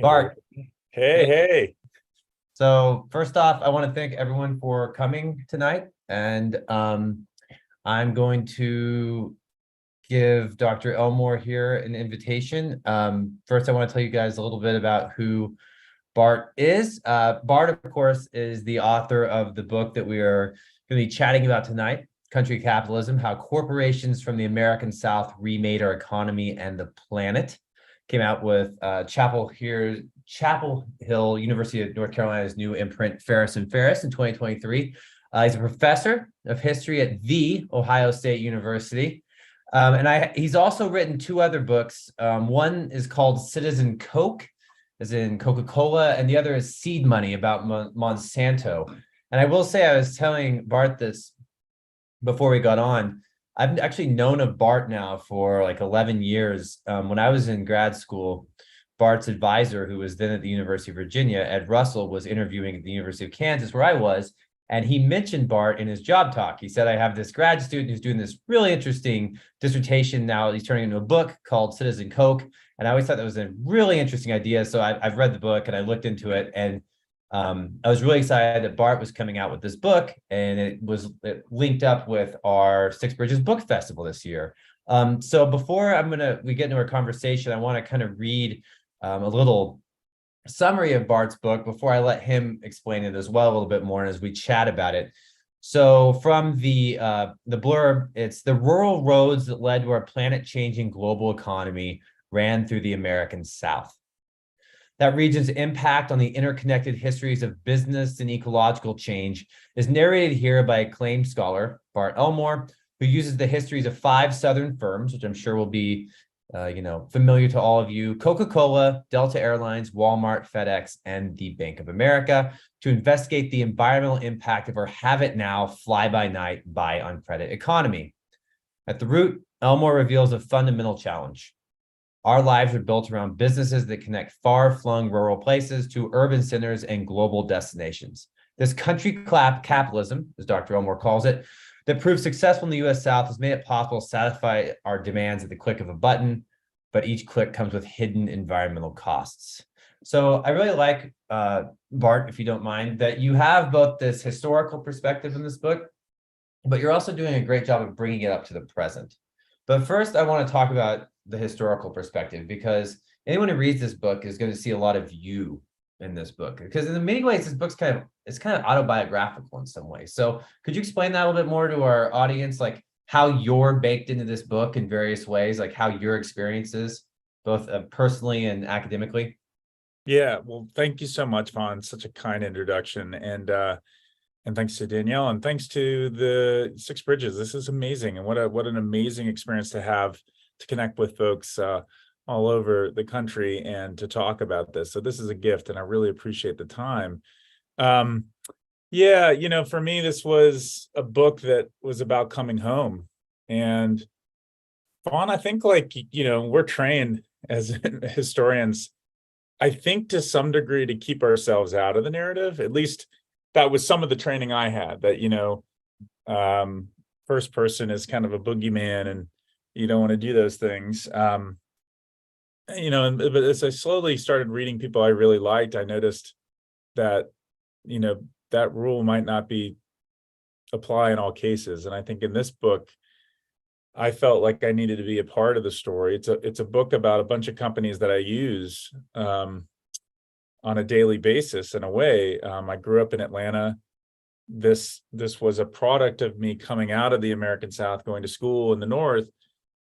Bart, Hey. so first off, I want to thank everyone for coming tonight. And I'm going to give Dr. Elmore here an invitation. First, I want to tell you guys a little bit about who Bart is. Bart, of course, is the author of the book that we are going to be chatting about tonight, Country Capitalism, How Corporations from the American South Remade Our Economy and the Planet. Came out with Chapel Hill University of North Carolina's new imprint, Ferris and Ferris, in 2023. He's a professor of history at The Ohio State University. He's also written two other books. One is called Citizen Coke, as in Coca-Cola, and the other is Seed Money, about Monsanto. And I will say, I was telling Bart this before we got on, I've actually known of Bart now for like 11 years. When I was in grad school, Bart's advisor, who was then at the University of Virginia, Ed Russell, was interviewing at the University of Kansas, where I was, and he mentioned Bart in his job talk. He said, I have this grad student who's doing this really interesting dissertation now. He's turning into a book called Citizen Coke. And I always thought that was a really interesting idea. So I've read the book and I looked into it, and I was really excited that Bart was coming out with this book, and it linked up with our Six Bridges Book Festival this year. So before we get into our conversation, I want to kind of read a little summary of Bart's book before I let him explain it as well a little bit more, and as we chat about it. So from the blurb, it's the rural roads that led to our planet-changing global economy ran through the American South. That region's impact on the interconnected histories of business and ecological change is narrated here by acclaimed scholar Bart Elmore, who uses the histories of 5 Southern firms, which I'm sure will be familiar to all of you: Coca-Cola, Delta Airlines, Walmart, FedEx, and the Bank of America, to investigate the environmental impact of our have-it-now, fly-by-night, buy-on-credit economy. At the root, Elmore reveals a fundamental challenge. Our lives are built around businesses that connect far-flung rural places to urban centers and global destinations. This country capitalism, as Dr. Elmore calls it, that proved successful in the U.S. South has made it possible to satisfy our demands at the click of a button, but each click comes with hidden environmental costs. So I really like, Bart, if you don't mind, that you have both this historical perspective in this book, but you're also doing a great job of bringing it up to the present. But first, I want to talk about the historical perspective, because anyone who reads this book is going to see a lot of you in this book, because in many ways this book's kind of autobiographical in some ways. So could you explain that a little bit more to our audience, like how you're baked into this book in various ways, like how your experiences, both personally and academically? Yeah, well, thank you so much, Vaughn. Such a kind introduction, and thanks to Danielle, and thanks to the Six Bridges. This is amazing, and what an amazing experience to have, to connect with folks all over the country and to talk about this. So this is a gift, and I really appreciate the time. Yeah, for me, this was a book that was about coming home. And Vaughn, I think, we're trained as historians, I think, to some degree, to keep ourselves out of the narrative. At least that was some of the training I had, that, first person is kind of a boogeyman, and you don't want to do those things. But as I slowly started reading people I really liked, I noticed that, that rule might not apply in all cases. And I think in this book, I felt like I needed to be a part of the story. It's a book about a bunch of companies that I use on a daily basis. In a way, I grew up in Atlanta. This was a product of me coming out of the American South, going to school in the North,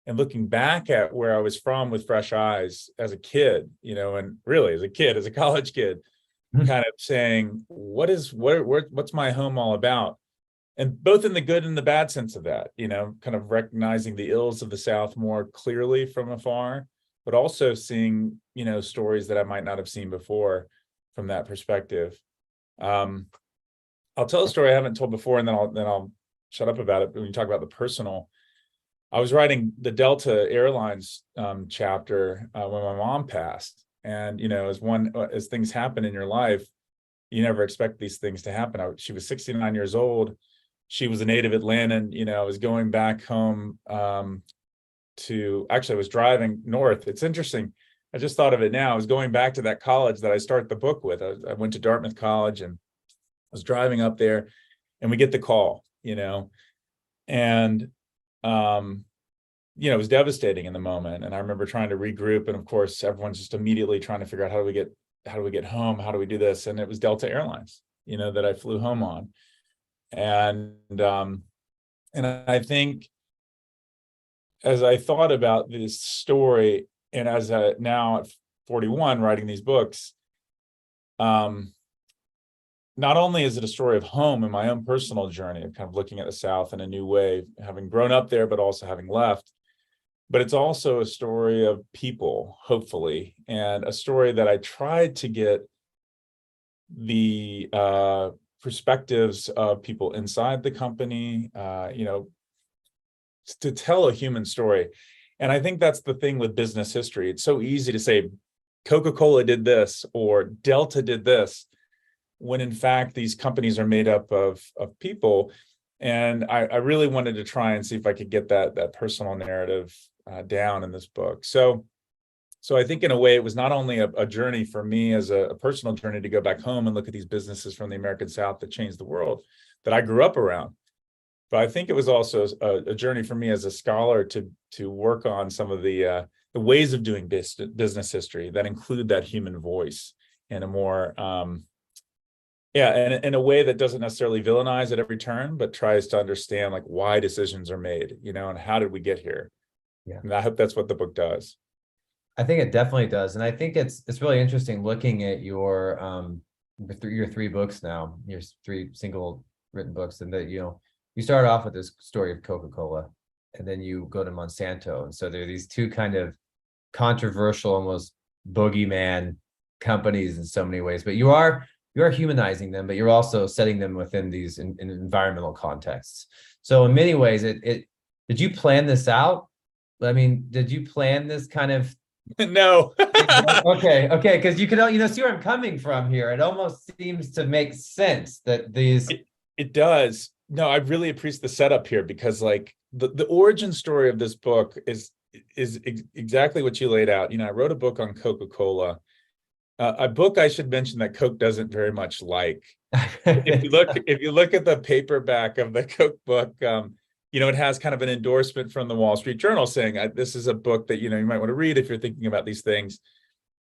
and looking back at where I was from with fresh eyes as a kid, and really as a college kid, kind of saying, what's my home all about? And both in the good and the bad sense of that, kind of recognizing the ills of the South more clearly from afar, but also seeing, stories that I might not have seen before from that perspective. I'll tell a story I haven't told before, and then I'll shut up about it. But when you talk about the personal, I was writing the Delta Airlines chapter when my mom passed, and as things happen in your life, you never expect these things to happen. She was 69 years old. She was a native Atlantan. I was going back home I was driving north. It's interesting. I just thought of it now. I was going back to that college that I started the book with. I went to Dartmouth College and I was driving up there, and we get the call, and it was devastating in the moment. And I remember trying to regroup, and of course, everyone's just immediately trying to figure out how do we get home? How do we do this? And it was Delta Airlines, that I flew home on. And I think as I thought about this story, and as now at 41 writing these books, not only is it a story of home and my own personal journey of kind of looking at the South in a new way, having grown up there, but also having left, but it's also a story of people, hopefully, and a story that I tried to get the perspectives of people inside the company, to tell a human story. And I think that's the thing with business history. It's so easy to say Coca-Cola did this or Delta did this, when in fact these companies are made up of people. And I really wanted to try and see if I could get that personal narrative down in this book. So I think in a way it was not only a journey for me as a personal journey to go back home and look at these businesses from the American South that changed the world that I grew up around, but I think it was also a journey for me as a scholar to work on some of the ways of doing business history that include that human voice in a more and in a way that doesn't necessarily villainize at every turn, but tries to understand like why decisions are made, and how did we get here? Yeah. And I hope that's what the book does. I think it definitely does. And I think it's really interesting looking at your three books now, your three single written books, and that, you start off with this story of Coca-Cola, and then you go to Monsanto. And so there are these two kind of controversial, almost boogeyman companies in so many ways, but you are humanizing them, but you're also setting them within these in environmental contexts. So in many ways, did you plan this out? I mean, did you plan this kind of? No. Okay. Because you can, see where I'm coming from here. It almost seems to make sense that these. It does. No, I really appreciate the setup here, because like the origin story of this book is exactly what you laid out. I wrote a book on Coca-Cola, a book I should mention that Coke doesn't very much like. If you look at the paperback of the Coke book, it has kind of an endorsement from the Wall Street Journal saying this is a book that you might want to read if you're thinking about these things.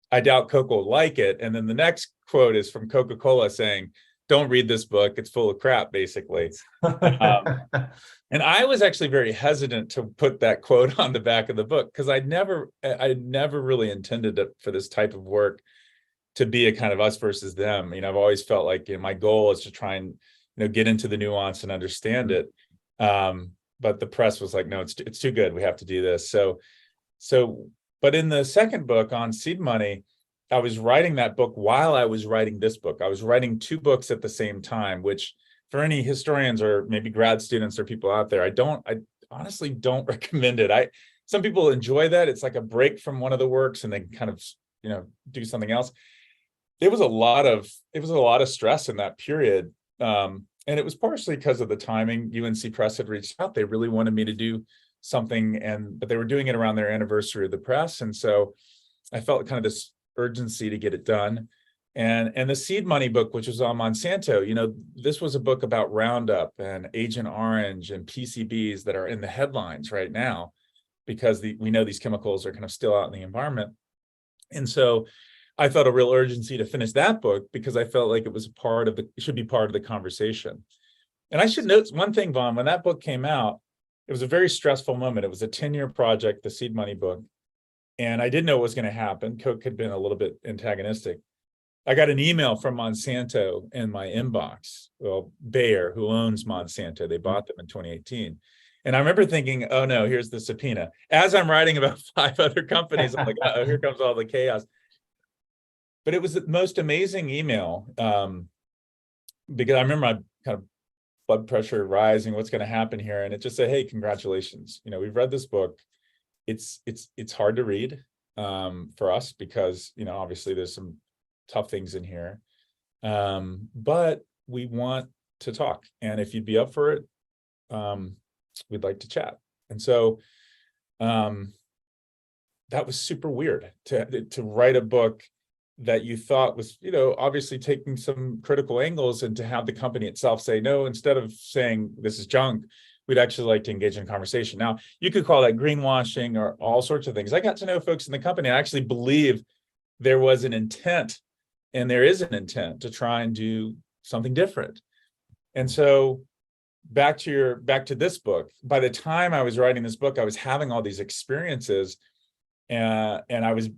I doubt Coke will like it. And then the next quote is from Coca-Cola saying, "Don't read this book. It's full of crap," basically. And I was actually very hesitant to put that quote on the back of the book, because I never really intended it for this type of work to be a kind of us versus them. I've always felt like my goal is to try and get into the nuance and understand it. But the press was like, no, it's too good. We have to do this. But in the second book on seed money, I was writing that book while I was writing this book. I was writing two books at the same time, which for any historians or maybe grad students or people out there, I honestly don't recommend it. Some people enjoy that. It's like a break from one of the works and they can kind of, do something else. It was a lot of stress in that period. And it was partially because of the timing. UNC Press had reached out. They really wanted me to do something, but they were doing it around their anniversary of the press. And so I felt kind of this urgency to get it done. And the Seed Money book, which was on Monsanto, this was a book about Roundup and Agent Orange and PCBs that are in the headlines right now, because we know these chemicals are kind of still out in the environment. And so I felt a real urgency to finish that book, because I felt like it should be part of the conversation. And I should note one thing, Vaughn, when that book came out, it was a very stressful moment. It was a 10-year project, the Seed Money book. And I didn't know what was going to happen. Coke had been a little bit antagonistic. I got an email from Monsanto in my inbox. Well, Bayer, who owns Monsanto, they bought them in 2018. And I remember thinking, oh no, here's the subpoena. As I'm writing about 5 other companies, I'm like, oh, here comes all the chaos. But it was the most amazing email, because I remember my kind of blood pressure rising, what's going to happen here? And it just said, hey, congratulations. We've read this book. It's hard to read for us, because, obviously there's some tough things in here. But we want to talk. And if you'd be up for it, we'd like to chat. And so that was super weird to write a book that you thought was, obviously taking some critical angles, and to have the company itself say, no, instead of saying this is junk, we'd actually like to engage in conversation. Now, you could call that greenwashing or all sorts of things. I got to know folks in the company. I actually believe there was an intent, and there is an intent to try and do something different. And so back to this book, by the time I was writing this book, I was having all these experiences, and I was,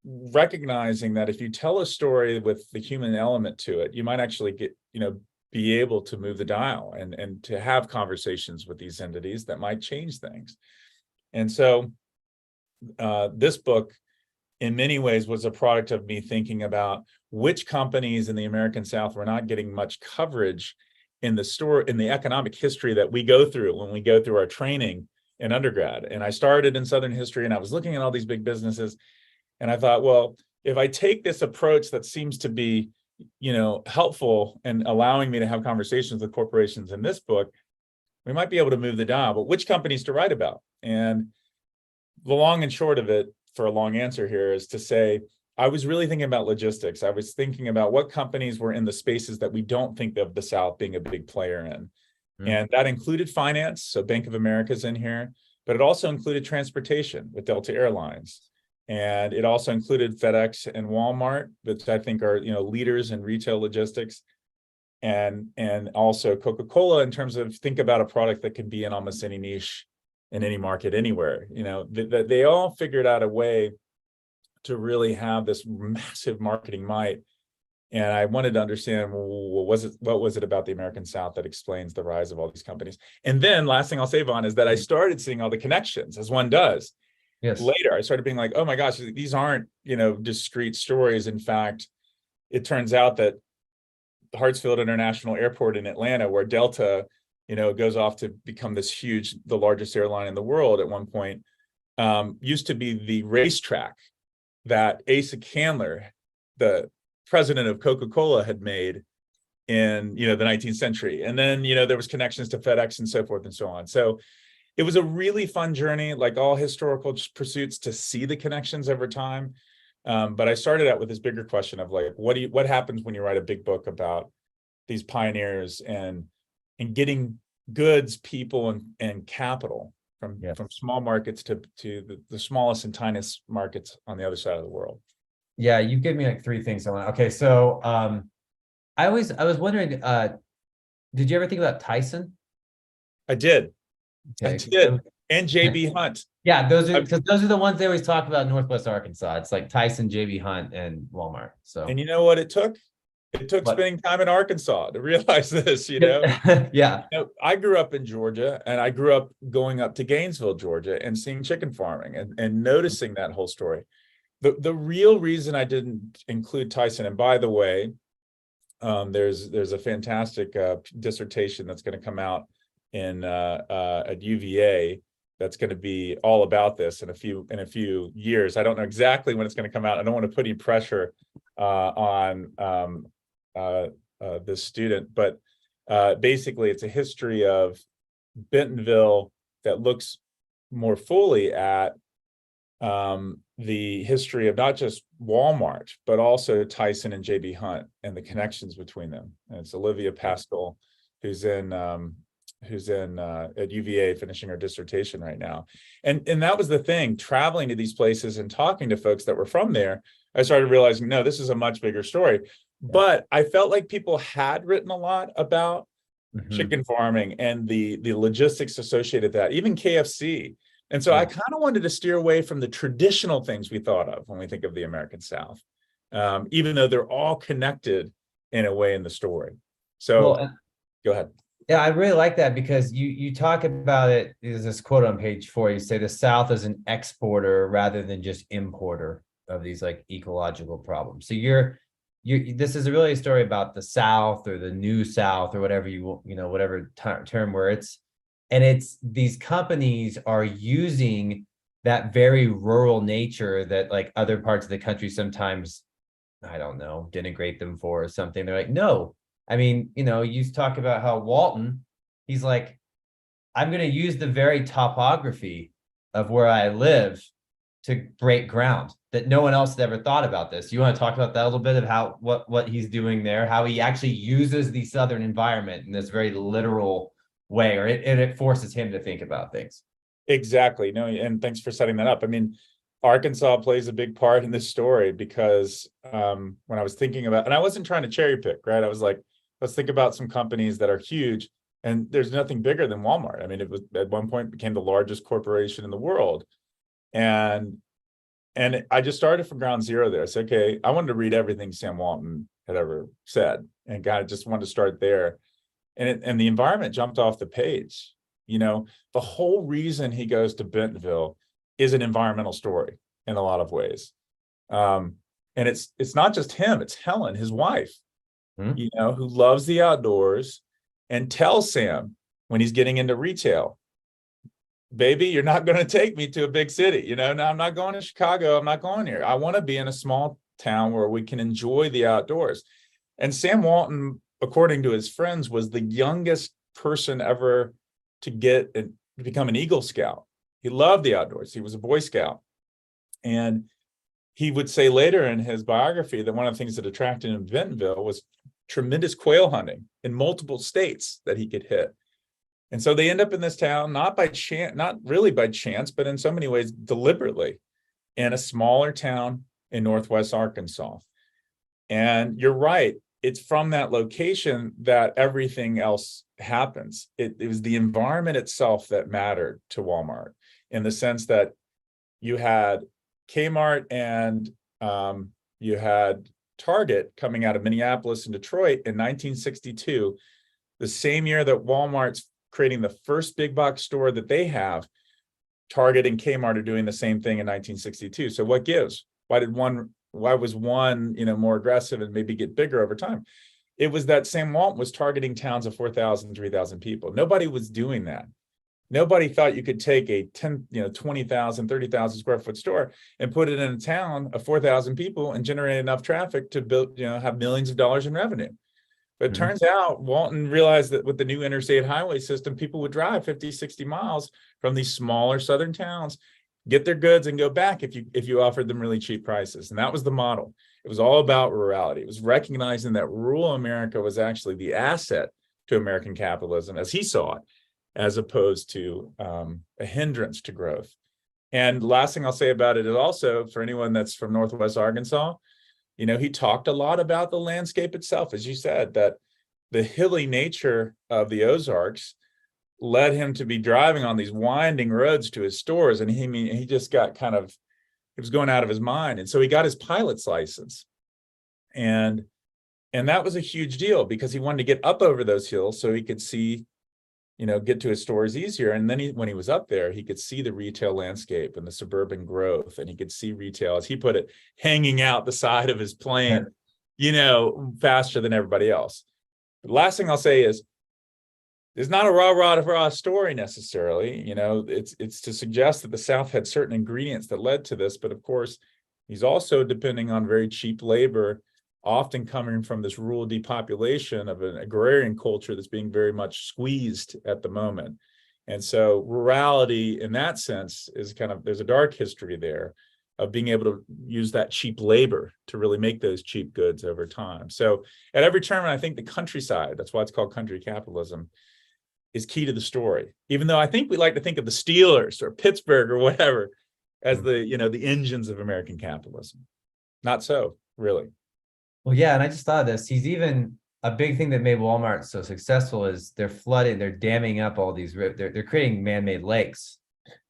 recognizing that if you tell a story with the human element to it, you might actually get, be able to move the dial and to have conversations with these entities that might change things. And so this book, in many ways, was a product of me thinking about which companies in the American South were not getting much coverage in the economic history that we go through when we go through our training in undergrad. And I started in Southern history, and I was looking at all these big businesses, and I thought, well, if I take this approach that seems to be, helpful and allowing me to have conversations with corporations in this book, we might be able to move the dial. But which companies to write about? And the long and short of it, for a long answer here, is to say, I was really thinking about logistics. I was thinking about what companies were in the spaces that we don't think of the South being a big player in. And that included finance, so Bank of America's in here, but it also included transportation with Delta Airlines. And it also included FedEx and Walmart, which I think are, leaders in retail logistics. And also Coca-Cola, in terms of, think about a product that can be in almost any niche in any market anywhere. They all figured out a way to really have this massive marketing might. And I wanted to understand, well, what was it about the American South that explains the rise of all these companies? And then last thing I'll say, Vaughn, is that I started seeing all the connections, as one does. Yes. Later, I started being like, oh my gosh, these aren't, discrete stories. In fact, it turns out that Hartsfield International Airport in Atlanta, where Delta, goes off to become the largest airline in the world at one point, used to be the racetrack that Asa Candler, the president of Coca-Cola, had made in, the 19th century. And then, there was connections to FedEx and so forth and so on. So it was a really fun journey, like all historical pursuits, to see the connections over time. But I started out with this bigger question of like, what happens when you write a big book about these pioneers and getting goods, people, and capital from small markets to the smallest and tiniest markets on the other side of the world. Yeah, you gave me like three things I want. Okay, so I was wondering, did you ever think about Tyson? I did. Okay. I did. And JB Hunt. Yeah, those are the ones they always talk about in Northwest Arkansas. It's like Tyson, JB Hunt, and Walmart. So, and you know what it took? It took spending time in Arkansas to realize this, Yeah. I grew up in Georgia, and I grew up going up to Gainesville, Georgia, and seeing chicken farming and noticing that whole story. The real reason I didn't include Tyson, and by the way, there's a fantastic dissertation that's going to come out at UVA that's going to be all about this in a few years. I don't know exactly when it's going to come out. I don't want to put any pressure on this student, but basically it's a history of Bentonville that looks more fully at the history of not just Walmart, but also Tyson and JB Hunt and the connections between them. And it's Olivia Pascal, who's at UVA finishing her dissertation right now. And that was the thing, traveling to these places and talking to folks that were from there, I started realizing, no, this is a much bigger story. But I felt like people had written a lot about chicken farming and the logistics associated with that, even KFC. And so I kind of wanted to steer away from the traditional things we thought of when we think of the American South, even though they're all connected in a way in the story. So go ahead. Yeah, I really like that, because you talk about it. There's this quote on page 4. You say the South is an exporter rather than just importer of these like ecological problems. So this is really a story about the South, or the new South, or whatever whatever term, where it's these companies are using that very rural nature that like other parts of the country sometimes, I don't know, denigrate them for or something. They're like, no. I mean, you talk about how Walton, he's like, I'm going to use the very topography of where I live to break ground that no one else had ever thought about this. You want to talk about that a little bit of how what he's doing there, how he actually uses the Southern environment in this very literal way, or it forces him to think about things. Exactly. No, and thanks for setting that up. I mean, Arkansas plays a big part in this story because when I was thinking about, and I wasn't trying to cherry pick, right? I was like, let's think about some companies that are huge, and there's nothing bigger than Walmart. I mean, it was at one point became the largest corporation in the world. And I just started from ground zero there. I said, okay, I wanted to read everything Sam Walton had ever said, and kind of just wanted to start there. And the environment jumped off the page. You know, the whole reason he goes to Bentonville is an environmental story in a lot of ways. And it's not just him, it's Helen, his wife, you know, who loves the outdoors and tells Sam when he's getting into retail, baby, you're not going to take me to a big city. You know, no, I'm not going to Chicago. I'm not going here. I want to be in a small town where we can enjoy the outdoors. And Sam Walton, according to his friends, was the youngest person ever to become an Eagle Scout. He loved the outdoors. He was a Boy Scout. And he would say later in his biography that one of the things that attracted him to Bentonville was tremendous quail hunting in multiple states that he could hit. And so they end up in this town, not by chance, not really by chance, but in so many ways deliberately, in a smaller town in Northwest Arkansas. And you're right, it's from that location that everything else happens. It was the environment itself that mattered to Walmart, in the sense that you had Kmart and you had Target coming out of Minneapolis and Detroit in 1962, the same year that Walmart's creating the first big box store that they have. Target and Kmart are doing the same thing in 1962. So what gives? Why was one, you know, more aggressive and maybe get bigger over time? It was that Sam Walton was targeting towns of 4,000, 3,000 people. Nobody was doing that. Nobody thought you could take a 20,000, 30,000 square foot store and put it in a town of 4,000 people and generate enough traffic to build, you know, have millions of dollars in revenue. But it turns out Walton realized that with the new interstate highway system, people would drive 50, 60 miles from these smaller southern towns, get their goods and go back if you offered them really cheap prices. And that was the model. It was all about rurality. It was recognizing that rural America was actually the asset to American capitalism as he saw it, as opposed to a hindrance to growth. And the last thing I'll say about it is also, for anyone that's from Northwest Arkansas, you know, he talked a lot about the landscape itself, as you said, that the hilly nature of the Ozarks led him to be driving on these winding roads to his stores. And he just got he was going out of his mind. And so he got his pilot's license. And that was a huge deal because he wanted to get up over those hills so he could see, you know, get to his stores easier. And then when he was up there, he could see the retail landscape and the suburban growth, and he could see retail, as he put it, hanging out the side of his plane, you know, faster than everybody else. The last thing I'll say is, it's not a rah story necessarily. You know, it's to suggest that the South had certain ingredients that led to this, but of course, he's also depending on very cheap labor, often coming from this rural depopulation of an agrarian culture that's being very much squeezed at the moment. And so rurality in that sense is there's a dark history there of being able to use that cheap labor to really make those cheap goods over time. So at every turn, I think the countryside, that's why it's called country capitalism, is key to the story. Even though I think we like to think of the Steelers or Pittsburgh or whatever as the engines of American capitalism. Not so, really. Well, yeah, and I just thought of this. He's even a big thing that made Walmart so successful is they're damming up all these they're creating man-made lakes.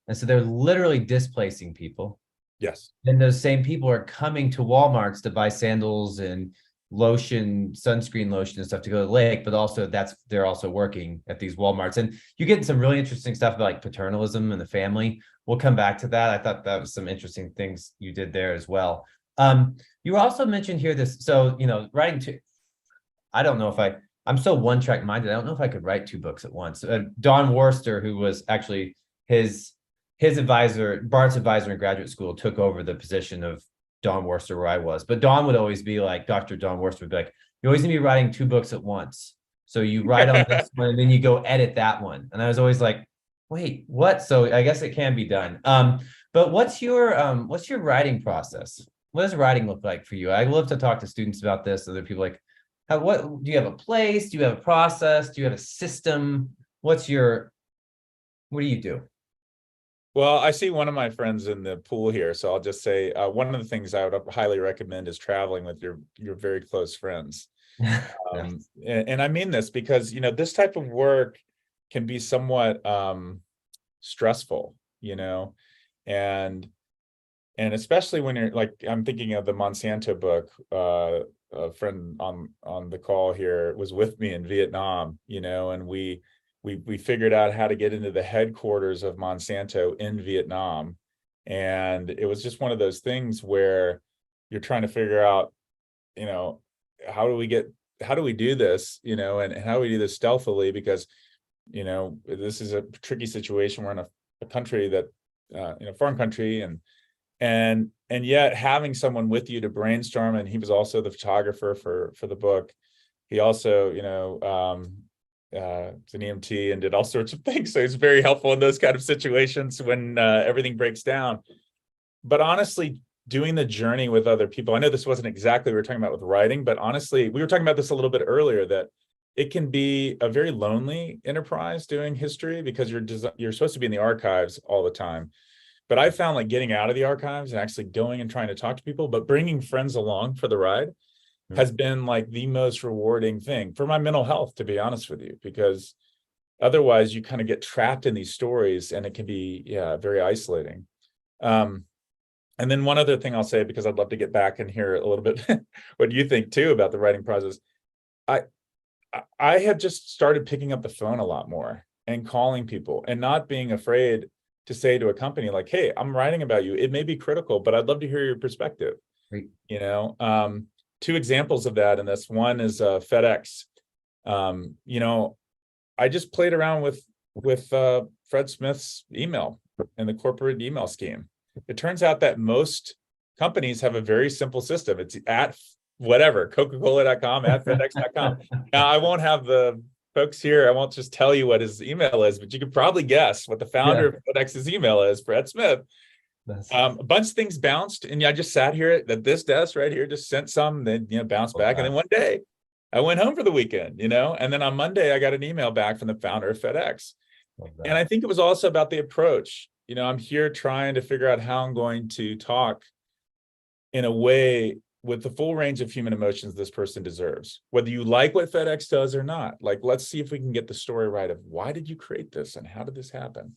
And so they're literally displacing people. Yes. And those same people are coming to Walmarts to buy sandals and lotion, sunscreen lotion and stuff to go to the lake, but also they're also working at these Walmarts. And you get some really interesting stuff about like paternalism and the family. We'll come back to that. I thought that was some interesting things you did there as well. You also mentioned here so, you know, I don't know if I'm so one-track minded. I don't know if I could write two books at once. Don Worster, who was actually his advisor, Bart's advisor in graduate school, took over the position of Don Worster where I was. But Don would always be like, Dr. Don Worster would be like, you always need to be writing two books at once. So you write on this one and then you go edit that one. And I was always like, wait, what? So I guess it can be done. But what's your writing process? What does writing look like for you? I love to talk to students about this. Other people like, what do you have a place? Do you have a process? Do you have a system? What do you do? Well, I see one of my friends in the pool here, so I'll just say one of the things I would highly recommend is traveling with your very close friends. And I mean this because, this type of work can be somewhat stressful, and especially when you're like, I'm thinking of the Monsanto book. A friend on the call here was with me in Vietnam, and we figured out how to get into the headquarters of Monsanto in Vietnam. And it was just one of those things where you're trying to figure out, how do we do this, and how do we do this stealthily? Because, this is a tricky situation. We're in a country that, foreign country, and yet having someone with you to brainstorm. And he was also the photographer for the book. He also, it's an EMT and did all sorts of things. So it's very helpful in those kind of situations when everything breaks down. But honestly, doing the journey with other people, I know this wasn't exactly what we were talking about with writing, but honestly, we were talking about this a little bit earlier, that it can be a very lonely enterprise doing history because you're supposed to be in the archives all the time. But I found like getting out of the archives and actually going and trying to talk to people, but bringing friends along for the ride has been like the most rewarding thing for my mental health, to be honest with you, because otherwise you kind of get trapped in these stories and it can be, very isolating. And then one other thing I'll say, because I'd love to get back and hear a little bit what you think too about the writing process. I have just started picking up the phone a lot more and calling people and not being afraid to say to a company like, hey, I'm writing about you. It may be critical, but I'd love to hear your perspective. Right. Two examples of that, and this one is FedEx. I just played around with Fred Smith's email and the corporate email scheme. It turns out that most companies have a very simple system. It's at whatever, coca-cola.com, at fedex.com. Now, I won't have the folks here, I won't just tell you what his email is, but you could probably guess what the founder of FedEx's email is, Fred Smith. A bunch of things bounced, and I just sat here at this desk right here, just sent some, then bounced back. And then one day I went home for the weekend, and then on Monday I got an email back from the founder of FedEx. And I think it was also about the approach. I'm here trying to figure out how I'm going to talk in a way with the full range of human emotions this person deserves, whether you like what FedEx does or not. Like, let's see if we can get the story right of why did you create this and how did this happen?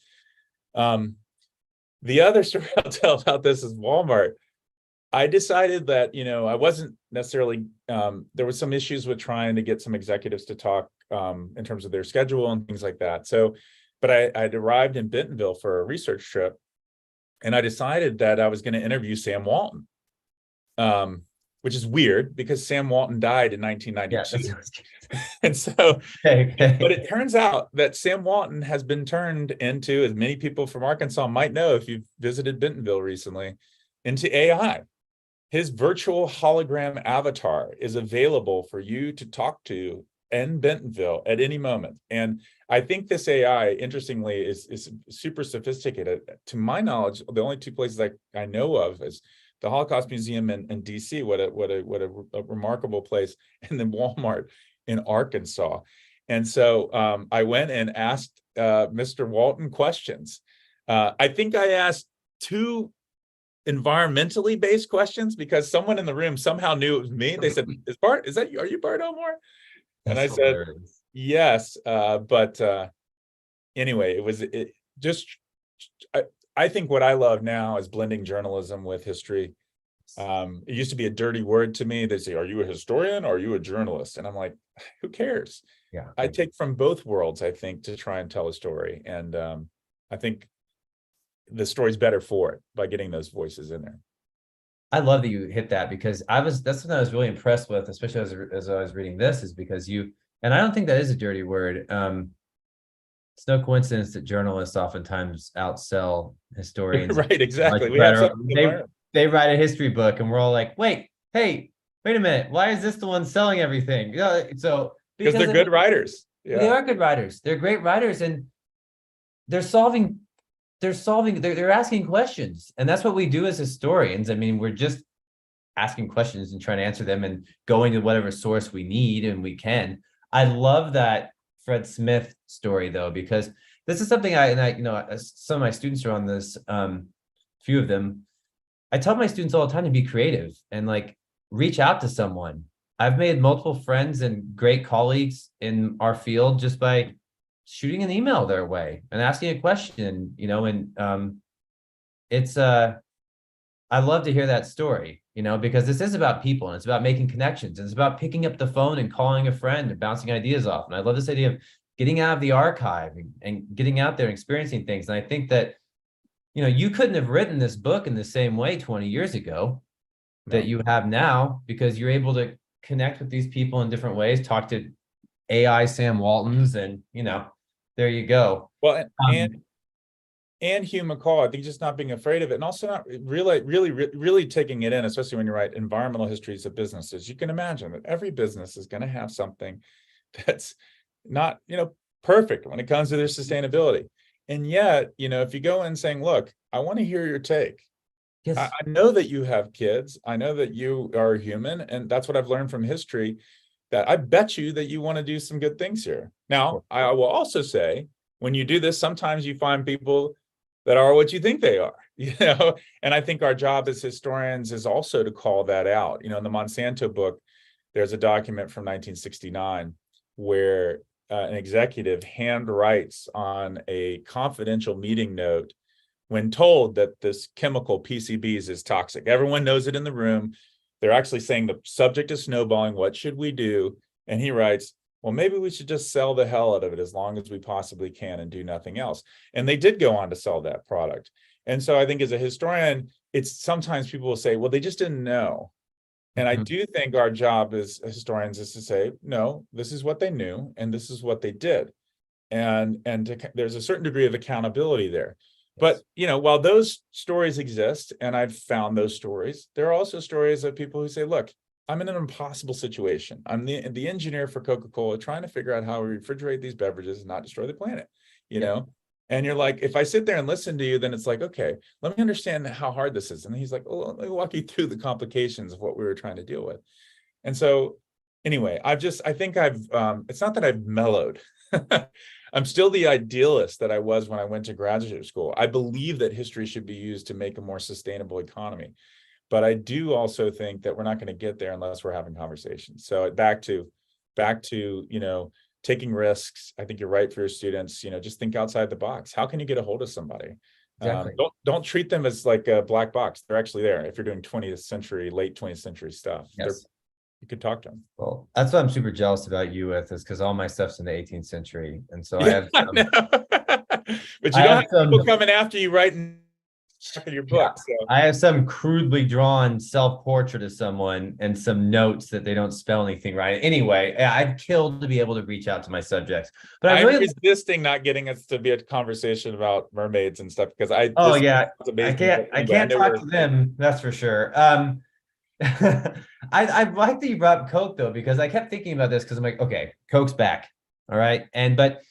The other story I'll tell about this is Walmart. I decided that, I wasn't necessarily, there was some issues with trying to get some executives to talk in terms of their schedule and things like that. So, but I'd arrived in Bentonville for a research trip, and I decided that I was going to interview Sam Walton, which is weird because Sam Walton died in 1992. And so, but it turns out that Sam Walton has been turned into, as many people from Arkansas might know if you've visited Bentonville recently, into AI. His virtual hologram avatar is available for you to talk to in Bentonville at any moment. And I think this AI, interestingly, is super sophisticated. To my knowledge, the only two places I know of is the Holocaust Museum in DC, what a remarkable place, and then Walmart in Arkansas. And so I went and asked Mr. Walton questions. I think I asked two environmentally based questions because someone in the room somehow knew it was me. They said, are you Bart Elmore? And I said, yes. But anyway, I think what I love now is blending journalism with history. It used to be a dirty word to me. They say, are you a historian or are you a journalist? And I'm like, who cares? Yeah, I take from both worlds, I think, to try and tell a story. And I think the story's better for it by getting those voices in there. I love that you hit that because that's something I was really impressed with, especially as I was reading this, is because and I don't think that is a dirty word. It's no coincidence that journalists oftentimes outsell historians. Right, exactly. They write a history book and we're all like, wait a minute. Why is this the one selling everything? So because they're good writers. Yeah. They are good writers. They're great writers, and they're solving they're asking questions. And that's what we do as historians. I mean, we're just asking questions and trying to answer them and going to whatever source we need and we can. I love that Fred Smith story though, because this is something some of my students are on this, few of them. I tell my students all the time to be creative and like reach out to someone. I've made multiple friends and great colleagues in our field just by shooting an email their way and asking a question, and it's I love to hear that story, because this is about people and it's about making connections. And it's about picking up the phone and calling a friend and bouncing ideas off. And I love this idea of getting out of the archive and getting out there and experiencing things. And I think that, you couldn't have written this book in the same way 20 years ago that you have now, because you're able to connect with these people in different ways, talk to AI Sam Waltons, and, there you go. Well, and Hugh McCall, I think just not being afraid of it, and also not really taking it in, especially when you write environmental histories of businesses. You can imagine that every business is going to have something that's not, perfect when it comes to their sustainability. And yet, if you go in saying, look, I want to hear your take. Yes. I know that you have kids. I know that you are human. And that's what I've learned from history, that I bet you that you want to do some good things here. Now, I will also say, when you do this, sometimes you find people that are what you think they are, and I think our job as historians is also to call that out. In the Monsanto book, there's a document from 1969 where an executive hand writes on a confidential meeting note when told that this chemical PCBs is toxic. Everyone knows it in the room. They're actually saying the subject is snowballing. What should we do? And he writes, well, maybe we should just sell the hell out of it as long as we possibly can and do nothing else. And they did go on to sell that product. And so I think as a historian, it's sometimes people will say, well, they just didn't know. And I do think our job as historians is to say, no, this is what they knew and this is what they did. And there's a certain degree of accountability there. But, while those stories exist, and I've found those stories, there are also stories of people who say, look, I'm in an impossible situation. I'm the engineer for Coca-Cola trying to figure out how we refrigerate these beverages and not destroy the planet, And you're like, if I sit there and listen to you, then it's like, okay, let me understand how hard this is. And he's like, oh, let me walk you through the complications of what we were trying to deal with. And so anyway, it's not that I've mellowed. I'm still the idealist that I was when I went to graduate school. I believe that history should be used to make a more sustainable economy. But I do also think that we're not going to get there unless we're having conversations. So back to, taking risks. I think you're right for your students, just think outside the box. How can you get a hold of somebody? Exactly. Don't treat them as like a black box. They're actually there. If you're doing late 20th century stuff, yes, you could talk to them. Well, that's what I'm super jealous about you with, is because all my stuff's in the 18th century. And so I have but you don't have people coming after you writing your book. So. I have some crudely drawn self-portrait of someone and some notes that they don't spell anything right. Anyway, I'd kill to be able to reach out to my subjects. But I'm resisting not getting us to be a conversation about mermaids and stuff, because I can't talk to them, that's for sure. I like that you brought up Coke though, because I kept thinking about this, because I'm like, okay, Coke's back. All right. But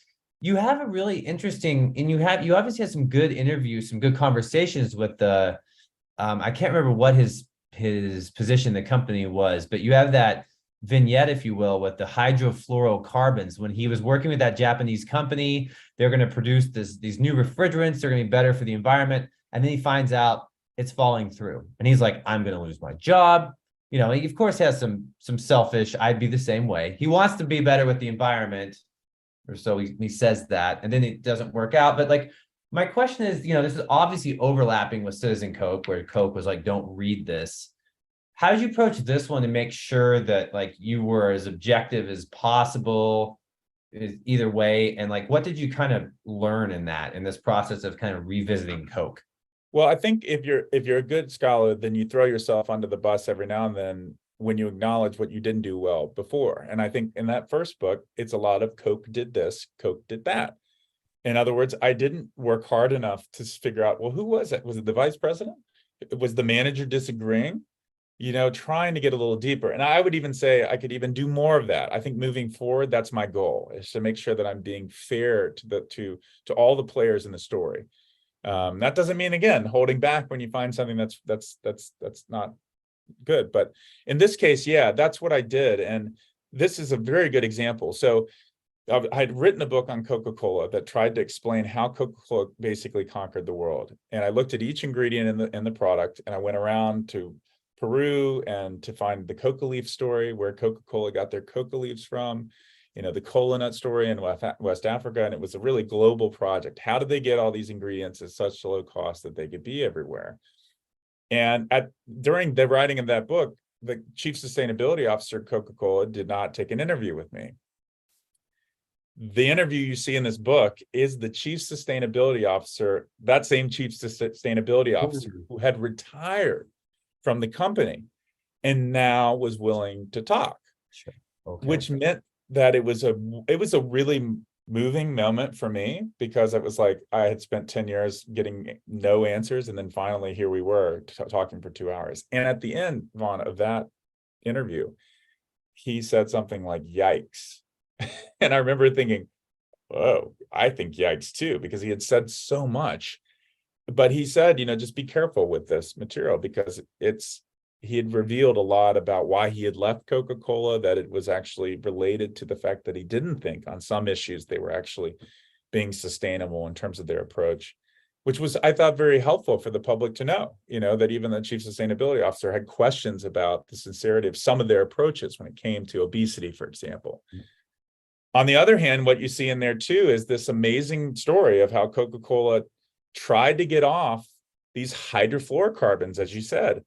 you have a really interesting, and you obviously had some good interviews, some good conversations with the, I can't remember what his position in the company was, but you have that vignette, if you will, with the hydrofluorocarbons. When he was working with that Japanese company, they're going to produce these new refrigerants. They're going to be better for the environment. And then he finds out it's falling through. And he's like, I'm going to lose my job. He of course has some selfish, I'd be the same way. He wants to be better with the environment, or so he says that, and then it doesn't work out. But like, my question is, this is obviously overlapping with Citizen Coke, where Coke was like, don't read this. How did you approach this one to make sure that like you were as objective as possible either way? And like, what did you kind of learn in this process of kind of revisiting Coke? Well, I think if you're a good scholar, then you throw yourself under the bus every now and then when you acknowledge what you didn't do well before. And I think in that first book, it's a lot of Coke did this, Coke did that. In other words, I didn't work hard enough to figure out, well, who was it? Was it the vice president? Was the manager disagreeing? Trying to get a little deeper. And I would even say I could even do more of that. I think moving forward, that's my goal, is to make sure that I'm being fair to all the players in the story. That doesn't mean, again, holding back when you find something that's not good. But in this case, yeah, that's what I did. And this is a very good example. So I had written a book on Coca-Cola that tried to explain how Coca-Cola basically conquered the world. And I looked at each ingredient in the product, and I went around to Peru and to find the coca leaf story, where Coca-Cola got their coca leaves from, the cola nut story in West Africa. And it was a really global project. How did they get all these ingredients at such low cost that they could be everywhere? And during the writing of that book, the chief sustainability officer at Coca-Cola did not take an interview with me. The interview you see in this book is the chief sustainability officer, that same chief sustainability officer who had retired from the company and now was willing to talk. Sure. Okay. Which meant that it was a really moving moment for me, because it was like I had spent 10 years getting no answers, and then finally here we were talking for 2 hours. And at the end, Vaughn, of that interview, he said something like, "Yikes." And I remember thinking, "Oh, I think yikes too," because he had said so much. But he said, just be careful with this material, because he had revealed a lot about why he had left Coca-Cola, that it was actually related to the fact that he didn't think on some issues they were actually being sustainable in terms of their approach, which was, I thought, very helpful for the public to know, that even the chief sustainability officer had questions about the sincerity of some of their approaches when it came to obesity, for example. On the other hand, what you see in there too is this amazing story of how Coca-Cola tried to get off these hydrofluorocarbons, as you said.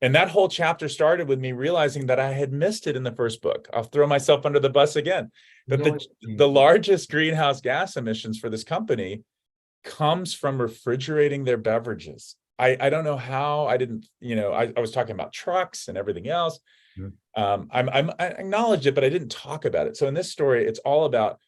And that whole chapter started with me realizing that I had missed it in the first book. I'll throw myself under the bus again. That the largest greenhouse gas emissions for this company comes from refrigerating their beverages. I don't know how I didn't, I was talking about trucks and everything else. I acknowledged it, but I didn't talk about it. So in this story, it's all about,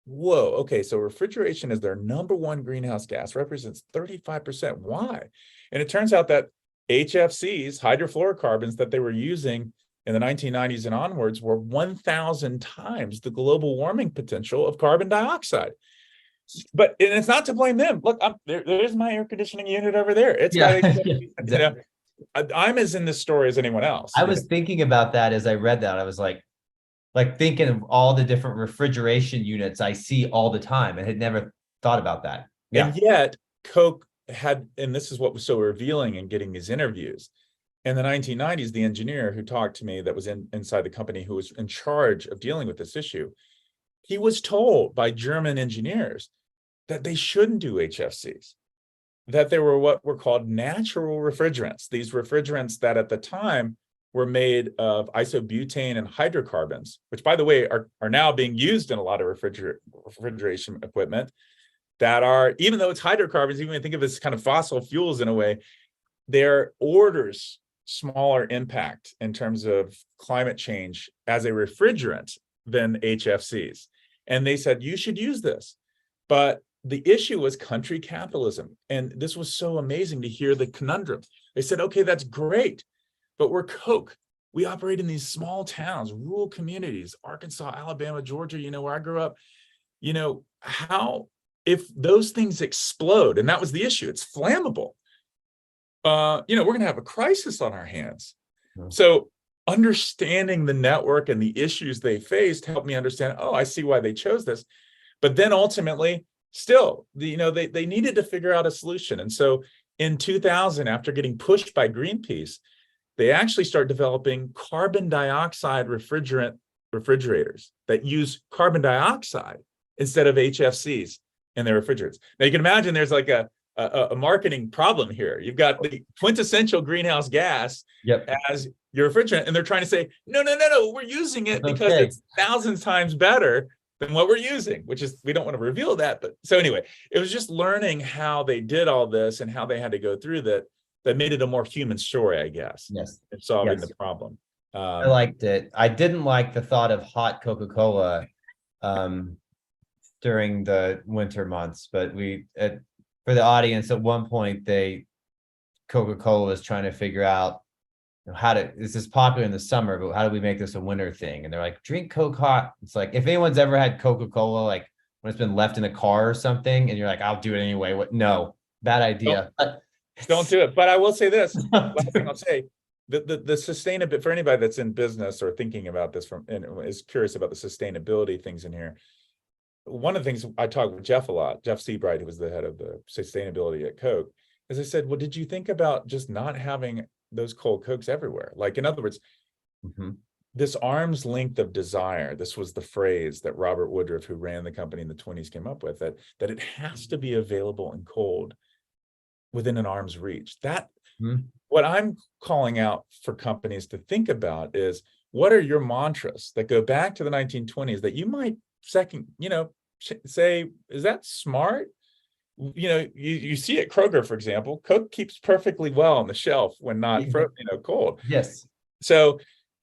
whoa, okay, so refrigeration is their number one greenhouse gas, represents 35%. Why? And it turns out that HFCs, hydrofluorocarbons, that they were using in the 1990s and onwards were 1,000 times the global warming potential of carbon dioxide. And it's not to blame them. Look, there's my air conditioning unit over there. It's got, exactly. I'm as in this story as anyone else. I was thinking about that as I read that. I was like thinking of all the different refrigeration units I see all the time, and had never thought about that. Yeah. And yet Coke had, and this is what was so revealing in getting these interviews. In the 1990s, the engineer who talked to me that was inside the company, who was in charge of dealing with this issue, he was told by German engineers that they shouldn't do HFCs, that there were what were called natural refrigerants, these refrigerants that at the time were made of isobutane and hydrocarbons, which, by the way, are now being used in a lot of refrigeration equipment, that are, even though it's hydrocarbons, even when you think of it as kind of fossil fuels in a way, they're orders smaller impact in terms of climate change as a refrigerant than HFCs. And they said, you should use this. But the issue was country capitalism. And this was so amazing to hear the conundrum. They said, okay, that's great, but we're Coke. We operate in these small towns, rural communities, Arkansas, Alabama, Georgia, where I grew up. How, if those things explode, and that was the issue, it's flammable, we're going to have a crisis on our hands. Hmm. So understanding the network and the issues they faced helped me understand, oh, I see why they chose this. But then ultimately, still, they needed to figure out a solution. And so in 2000, after getting pushed by Greenpeace, they actually start developing carbon dioxide refrigerators that use carbon dioxide instead of HFCs in their refrigerants. Now you can imagine there's like a marketing problem here. You've got the quintessential greenhouse gas as your refrigerant, and they're trying to say, no, we're using it because it's thousands times better than what we're using, which is, we don't want to reveal that. But so anyway, it was just learning how they did all this and how they had to go through that made it a more human story, I guess. Yes. In solving the problem. I liked it. I didn't like the thought of hot Coca-Cola during the winter months, but for the audience, at one point, Coca-Cola was trying to figure out this is popular in the summer, but how do we make this a winter thing? And they're like, drink Coke hot. It's like, if anyone's ever had Coca-Cola, like when it's been left in a car or something, and you're like, I'll do it anyway. No, bad idea. But Don't do it. But I will say this, last thing I'll say, the sustainability, for anybody that's in business or thinking about this and is curious about the sustainability things in here. One of the things I talked with Jeff a lot, Jeff Seabright, who was the head of the sustainability at Coke, is I said, well, did you think about just not having those cold Cokes everywhere? Like, in other words, this arm's length of desire, this was the phrase that Robert Woodruff, who ran the company in the 20s, came up with, that it has to be available and cold within an arm's reach. That what I'm calling out for companies to think about is, what are your mantras that go back to the 1920s that you might say, is that smart? You see at Kroger, for example, Coke keeps perfectly well on the shelf when not cold. Yes. So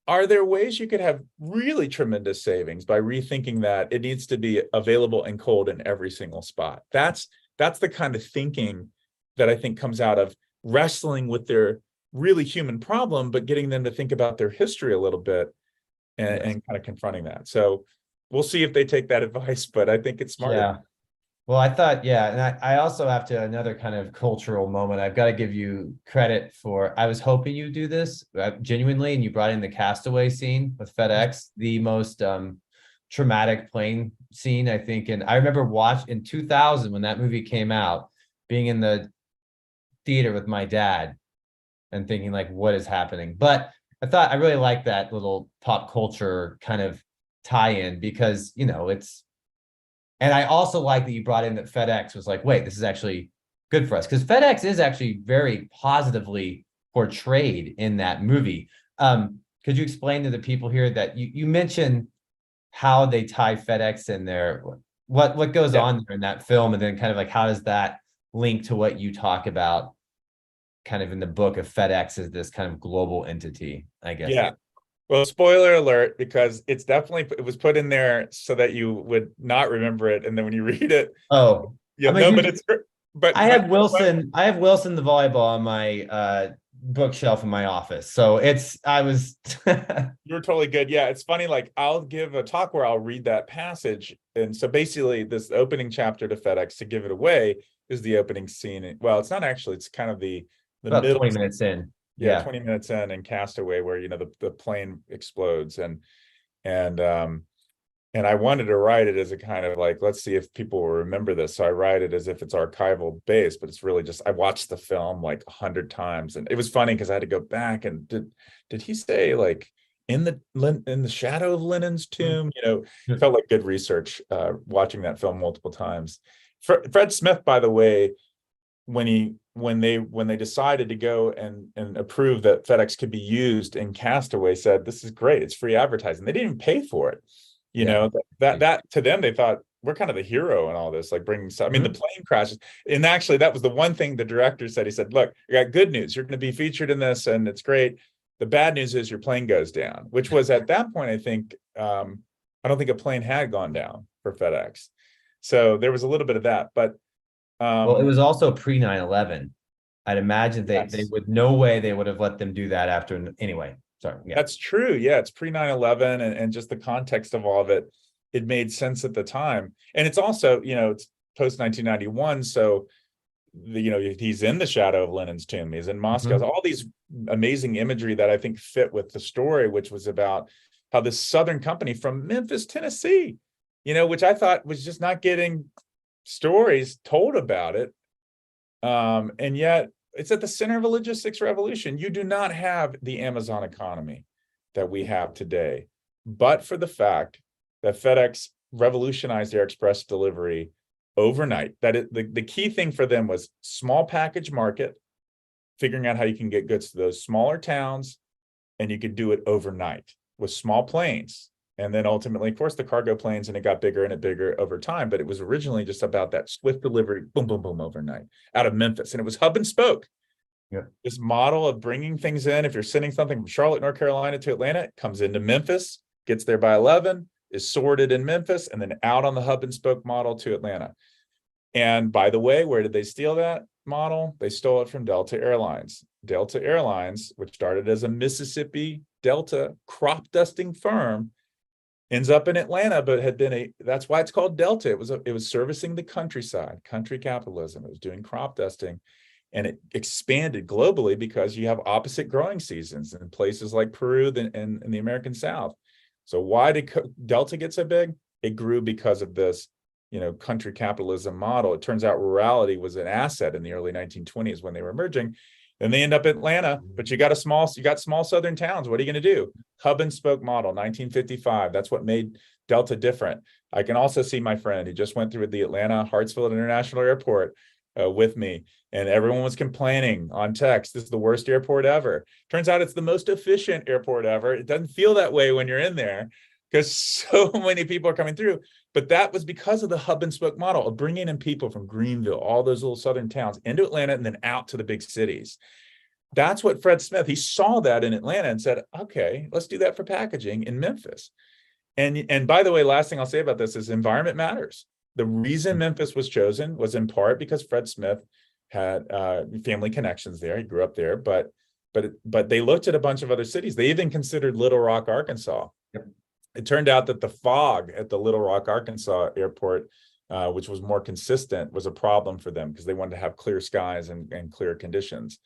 are there ways you could have really tremendous savings by rethinking that it needs to be available and cold in every single spot? That's the kind of thinking that I think comes out of wrestling with their really human problem, but getting them to think about their history a little bit and kind of confronting that. So we'll see if they take that advice, but I think it's smart. Yeah. Well, I thought, and I also have to, another kind of cultural moment. I've got to give you credit for, I was hoping you do this genuinely, and you brought in the Castaway scene with FedEx, the most traumatic plane scene, I think. And I remember in 2000, when that movie came out, being in the theater with my dad and thinking, like, what is happening? But I really liked that little pop culture kind of tie-in, because, and I also like that you brought in that FedEx was like, wait, this is actually good for us, because FedEx is actually very positively portrayed in that movie. Could you explain to the people here that you mentioned how they tie FedEx in there, what goes on there in that film, and then kind of like, how does that link to what you talk about kind of in the book of FedEx as this kind of global entity, I guess? Yeah. Well, spoiler alert, because it was put in there so that you would not remember it, and then when you read it, but I have Wilson the volleyball on my bookshelf in my office, so you're totally good. Yeah, it's funny, like, I'll give a talk where I'll read that passage, and so basically this opening chapter to FedEx, to give it away, is the opening scene. Well, it's not actually, it's kind of the about middle 20 minutes in. 20 minutes in Castaway, where the plane explodes, and I wanted to write it as a kind of like, let's see if people will remember this. So I write it as if it's archival based, but it's really just, I watched the film like 100 times, and it was funny because I had to go back and did he say, like, in the shadow of Lenin's tomb? It felt like good research watching that film multiple times. Fred Smith, by the way, when they decided to go and approve that FedEx could be used in Castaway, said, this is great, it's free advertising. They didn't even pay for it. That to them, they thought, we're kind of the hero in all this, like bringing stuff. I mean, the plane crashes, and actually that was the one thing the director said. He said, look, I got good news, you're going to be featured in this, and it's great. The bad news is your plane goes down, which was, at that point, I think, I don't think a plane had gone down for FedEx. So there was a little bit of that, but well, it was also pre 9/11. I'd imagine they would, no way they would have let them do that after. Anyway, sorry. Yeah. That's true. Yeah, it's pre 9/11, and just the context of all of it, it made sense at the time. And it's also, it's post 1991, so he's in the shadow of Lenin's tomb, he's in Moscow. All these amazing imagery that I think fit with the story, which was about how this Southern company from Memphis, Tennessee, which I thought was just not getting stories told about it, and yet it's at the center of a logistics revolution. You do not have the Amazon economy that we have today, but for the fact that FedEx revolutionized their express delivery overnight. The key thing for them was small package market, figuring out how you can get goods to those smaller towns, and you could do it overnight with small planes. And then ultimately, of course, the cargo planes, and it got bigger and bigger over time. But it was originally just about that swift delivery, boom, boom, boom, overnight out of Memphis. And it was hub and spoke. Yeah. This model of bringing things in. If you're sending something from Charlotte, North Carolina to Atlanta, it comes into Memphis, gets there by 11, is sorted in Memphis, and then out on the hub and spoke model to Atlanta. And by the way, where did they steal that model? They stole it from Delta Airlines. Delta Airlines, which started as a Mississippi Delta crop dusting firm, ends up in Atlanta, but had been that's why it's called Delta. It was servicing the countryside, country capitalism. It was doing crop dusting, and it expanded globally because you have opposite growing seasons in places like Peru and the American South. So why did Delta get so big? It grew because of this, country capitalism model. It turns out rurality was an asset in the early 1920s when they were emerging. Then they end up in Atlanta, but you got small southern towns. What are you going to do? Hub and spoke model, 1955. That's what made Delta different. I can also see my friend, he just went through the Atlanta Hartsfield International Airport with me, and everyone was complaining on text, this is the worst airport ever. Turns out it's the most efficient airport ever. It doesn't feel that way when you're in there because so many people are coming through. But that was because of the hub and spoke model of bringing in people from Greenville, all those little southern towns, into Atlanta and then out to the big cities. That's what Fred Smith, he saw that in Atlanta and said, okay, let's do that for packaging in Memphis. And by the way, last thing I'll say about this is environment matters. The reason Memphis was chosen was in part because Fred Smith had family connections there. He grew up there, but they looked at a bunch of other cities. They even considered Little Rock, Arkansas. Yep. It turned out that the fog at the Little Rock, Arkansas airport, which was more consistent, was a problem for them because they wanted to have clear skies and clear conditions.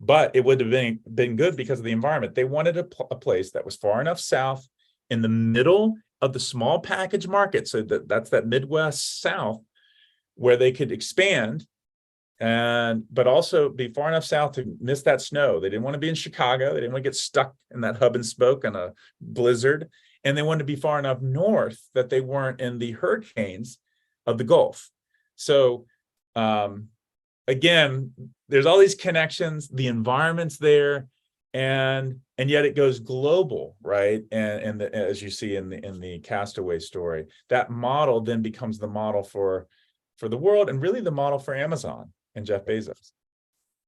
But it would have been good because of the environment. They wanted a place that was far enough south in the middle of the small package market. So that's that Midwest South where they could expand but also be far enough south to miss that snow. They didn't want to be in Chicago. They didn't want to get stuck in that hub and spoke in a blizzard. And they wanted to be far enough north that they weren't in the hurricanes of the Gulf. So again, there's all these connections, the environment's there, and yet it goes global, right? And as you see in the Castaway story, that model then becomes the model for the world and really the model for Amazon and Jeff Bezos.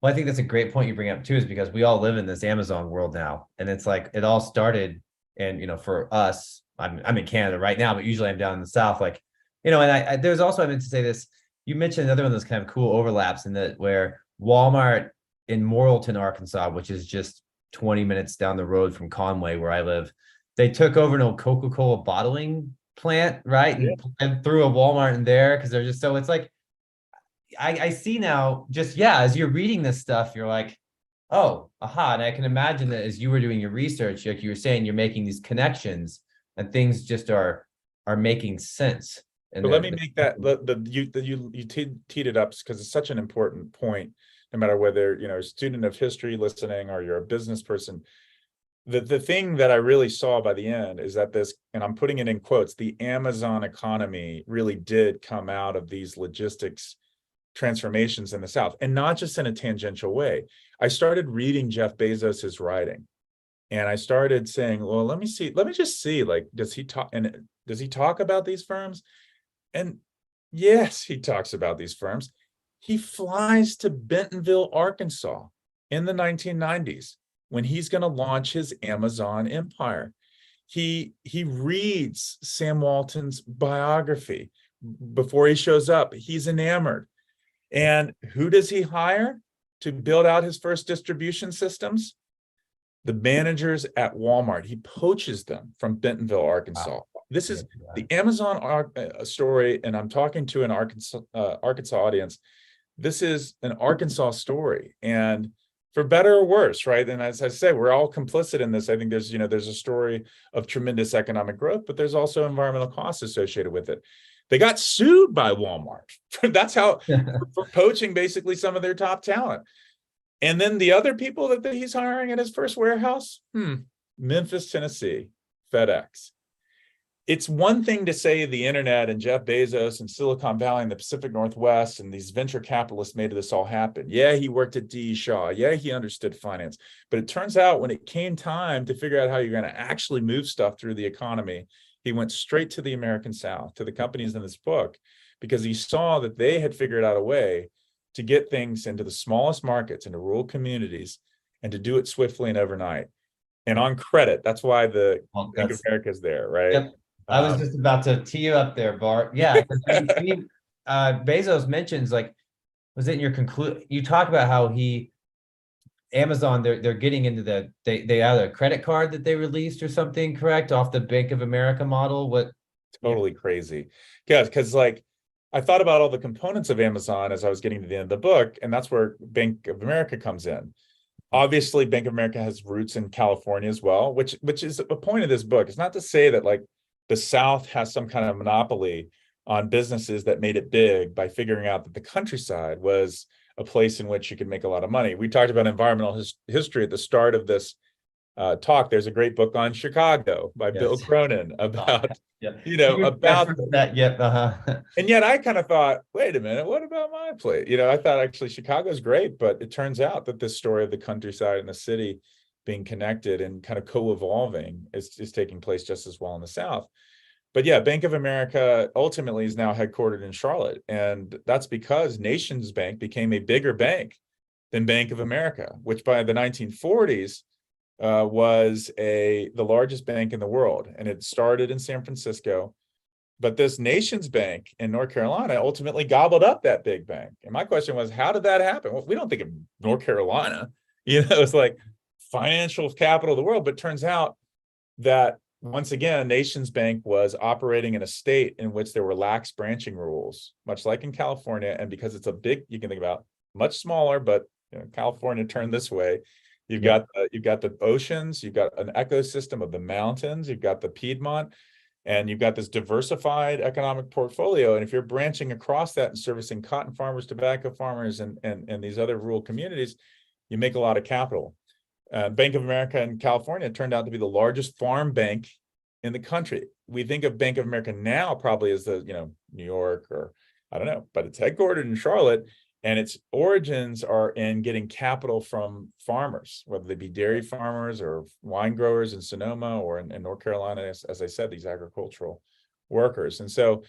Well, I think that's a great point you bring up too, is because we all live in this Amazon world now, and it's like it all started. And for us, I'm in Canada right now, but usually I'm down in the South. And there's also, I meant to say this. You mentioned another one of those kind of cool overlaps in that where Walmart in Morrilton, Arkansas, which is just 20 minutes down the road from Conway, where I live, they took over an old Coca-Cola bottling plant, right? Yeah. And threw a Walmart in there because they're just so it's like I see now as you're reading this stuff, you're like, oh, aha. And I can imagine that as you were doing your research, like you were saying, you're making these connections and things just are making sense. But let me make that you teed it up because it's such an important point, no matter whether a student of history listening or you're a business person. The thing that I really saw by the end is that this, and I'm putting it in quotes, the Amazon economy really did come out of these logistics transformations in the South, and not just in a tangential way. I started reading Jeff Bezos's writing, and I started saying, well, let me just see, like, does he talk about these firms? And yes, he talks about these firms. He flies to Bentonville, Arkansas in the 1990s when he's going to launch his Amazon empire. He reads Sam Walton's biography before he shows up. He's enamored. And who does he hire to build out his first distribution systems? The managers at Walmart. He poaches them from Bentonville, Arkansas. Wow. This is the Amazon story, and I'm talking to an Arkansas audience. This is an Arkansas story, and for better or worse, right? And as I say, we're all complicit in this. I think there's a story of tremendous economic growth, but there's also environmental costs associated with it. They got sued by Walmart. That's how for poaching basically some of their top talent. And then the other people that he's hiring at his first warehouse, Memphis, Tennessee, FedEx. It's one thing to say the internet and Jeff Bezos and Silicon Valley and the Pacific Northwest and these venture capitalists made this all happen. Yeah, he worked at D. Shaw. Yeah, he understood finance. But it turns out when it came time to figure out how you're going to actually move stuff through the economy, he went straight to the American South, to the companies in this book, because he saw that they had figured out a way to get things into the smallest markets, into rural communities, and to do it swiftly and overnight. And on credit, that's why the Bank of America is there, right? Yep. I was just about to tee you up there, Bart. Yeah, Bezos mentions, like, was it in your conclusion? You talk about how he Amazon, they're getting into they had a credit card that they released or something, correct, off the Bank of America model. What? Totally crazy. Yeah, because like I thought about all the components of Amazon as I was getting to the end of the book, and that's where Bank of America comes in. Obviously, Bank of America has roots in California as well, which is a point of this book. It's not to say that like the South has some kind of monopoly on businesses that made it big by figuring out that the countryside was a place in which you could make a lot of money. We talked about environmental history at the start of this talk. There's a great book on Chicago by Bill Cronin about, Yeah. about that. Yep. and yet I kind of thought, wait a minute, what about my place? I thought actually Chicago's great, but it turns out that this story of the countryside and the city being connected and kind of co-evolving is taking place just as well in the South. But yeah, Bank of America ultimately is now headquartered in Charlotte. And that's because Nations Bank became a bigger bank than Bank of America, which by the 1940s was the largest bank in the world. And it started in San Francisco. But this Nations Bank in North Carolina ultimately gobbled up that big bank. And my question was, how did that happen? Well, we don't think of North Carolina, it's like financial capital of the world. But it turns out that once again, Nations Bank was operating in a state in which there were lax branching rules, much like in California. And because it's you can think about much smaller, but California turned this way. You've got the oceans, you've got an ecosystem of the mountains, you've got the Piedmont, and you've got this diversified economic portfolio. And if you're branching across that and servicing cotton farmers, tobacco farmers, and these other rural communities, you make a lot of capital. Bank of America in California turned out to be the largest farm bank in the country. We think of Bank of America now probably as the, New York, or I don't know, but it's headquartered in Charlotte, and its origins are in getting capital from farmers, whether they be dairy farmers or wine growers in Sonoma or in North Carolina, as I said, these agricultural workers. And so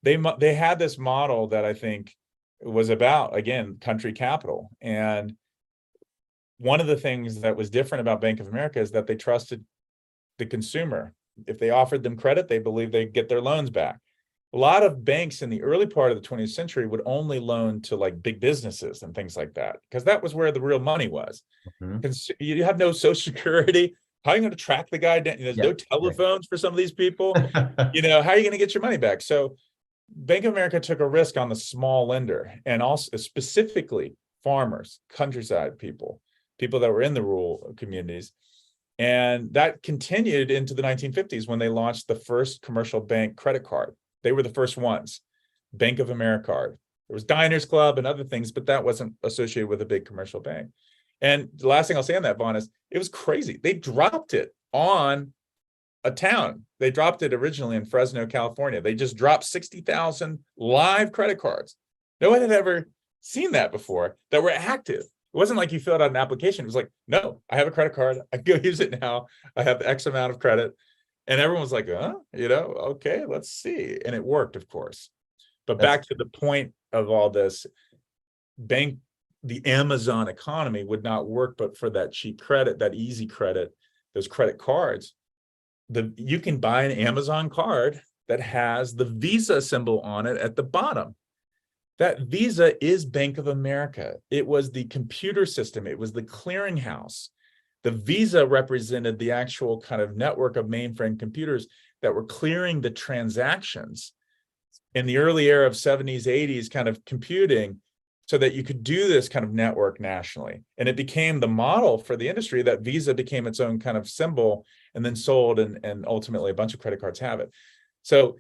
they had this model that I think was about, again, country capital. And one of the things that was different about Bank of America is that they trusted the consumer. If they offered them credit, they believed they'd get their loans back. A lot of banks in the early part of the 20th century would only loan to like big businesses and things like that, because that was where the real money was. Because you have no social security. How are you going to track the guy down? There's no telephones for some of these people. How are you going to get your money back? So Bank of America took a risk on the small lender, and also specifically farmers, countryside people that were in the rural communities. And that continued into the 1950s when they launched the first commercial bank credit card. They were the first ones, Bank of America card. There was Diners Club and other things, but that wasn't associated with a big commercial bank. And the last thing I'll say on that, Vaughn, is it was crazy. They dropped it on a town. They dropped it originally in Fresno, California. They just dropped 60,000 live credit cards. No one had ever seen that before that were active. It wasn't like you filled out an application. It was like, no, I have a credit card. I can go use it now. I have X amount of credit. And everyone was like, okay, let's see. And it worked, of course. But back to the point of all this, the Amazon economy would not work but for that cheap credit, that easy credit, those credit cards. You can buy an Amazon card that has the Visa symbol on it at the bottom. That Visa is Bank of America. It was the computer system. It was the clearinghouse. The Visa represented the actual kind of network of mainframe computers that were clearing the transactions in the early era of 70s, 80s kind of computing, so that you could do this kind of network nationally. And it became the model for the industry that Visa became its own kind of symbol and then sold, and ultimately a bunch of credit cards have it. So,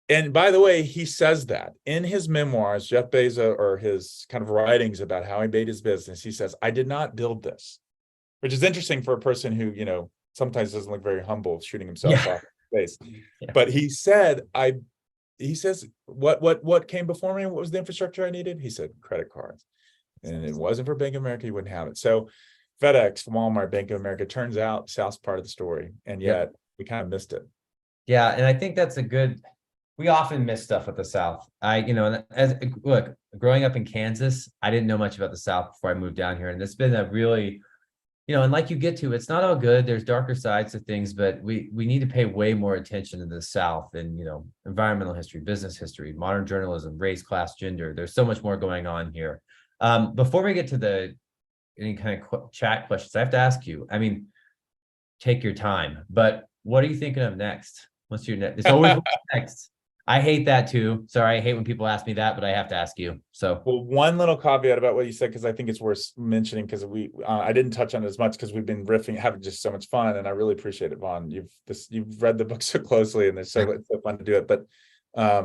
and by the way, he says that in his memoirs, Jeff Bezos, or his kind of writings about how he made his business, he says, I did not build this, which is interesting for a person who, sometimes doesn't look very humble, shooting himself off the face. But he said, he says, what came before me? What was the infrastructure I needed? He said, credit cards. And it wasn't for Bank of America, you wouldn't have it. So FedEx, Walmart, Bank of America, turns out South's part of the story. And yet we kind of missed it. Yeah. And I think that's we often miss stuff with the South. Look, growing up in Kansas, I didn't know much about the South before I moved down here. And it's been a really, and like you get to, it's not all good. There's darker sides to things, but we need to pay way more attention to the South and, environmental history, business history, modern journalism, race, class, gender. There's so much more going on here. Before we get to the any kind of chat questions, I have to ask you. I mean, take your time. But what are you thinking of next? What's your next? It's always what's next. I hate that too. Sorry, I hate when people ask me that, but I have to ask you. So, Well, one little caveat about what you said, because I think it's worth mentioning, because I didn't touch on it as much because we've been riffing, having just so much fun, and I really appreciate it, Vaughn. You've read the book so closely, and it's so fun to do it. But I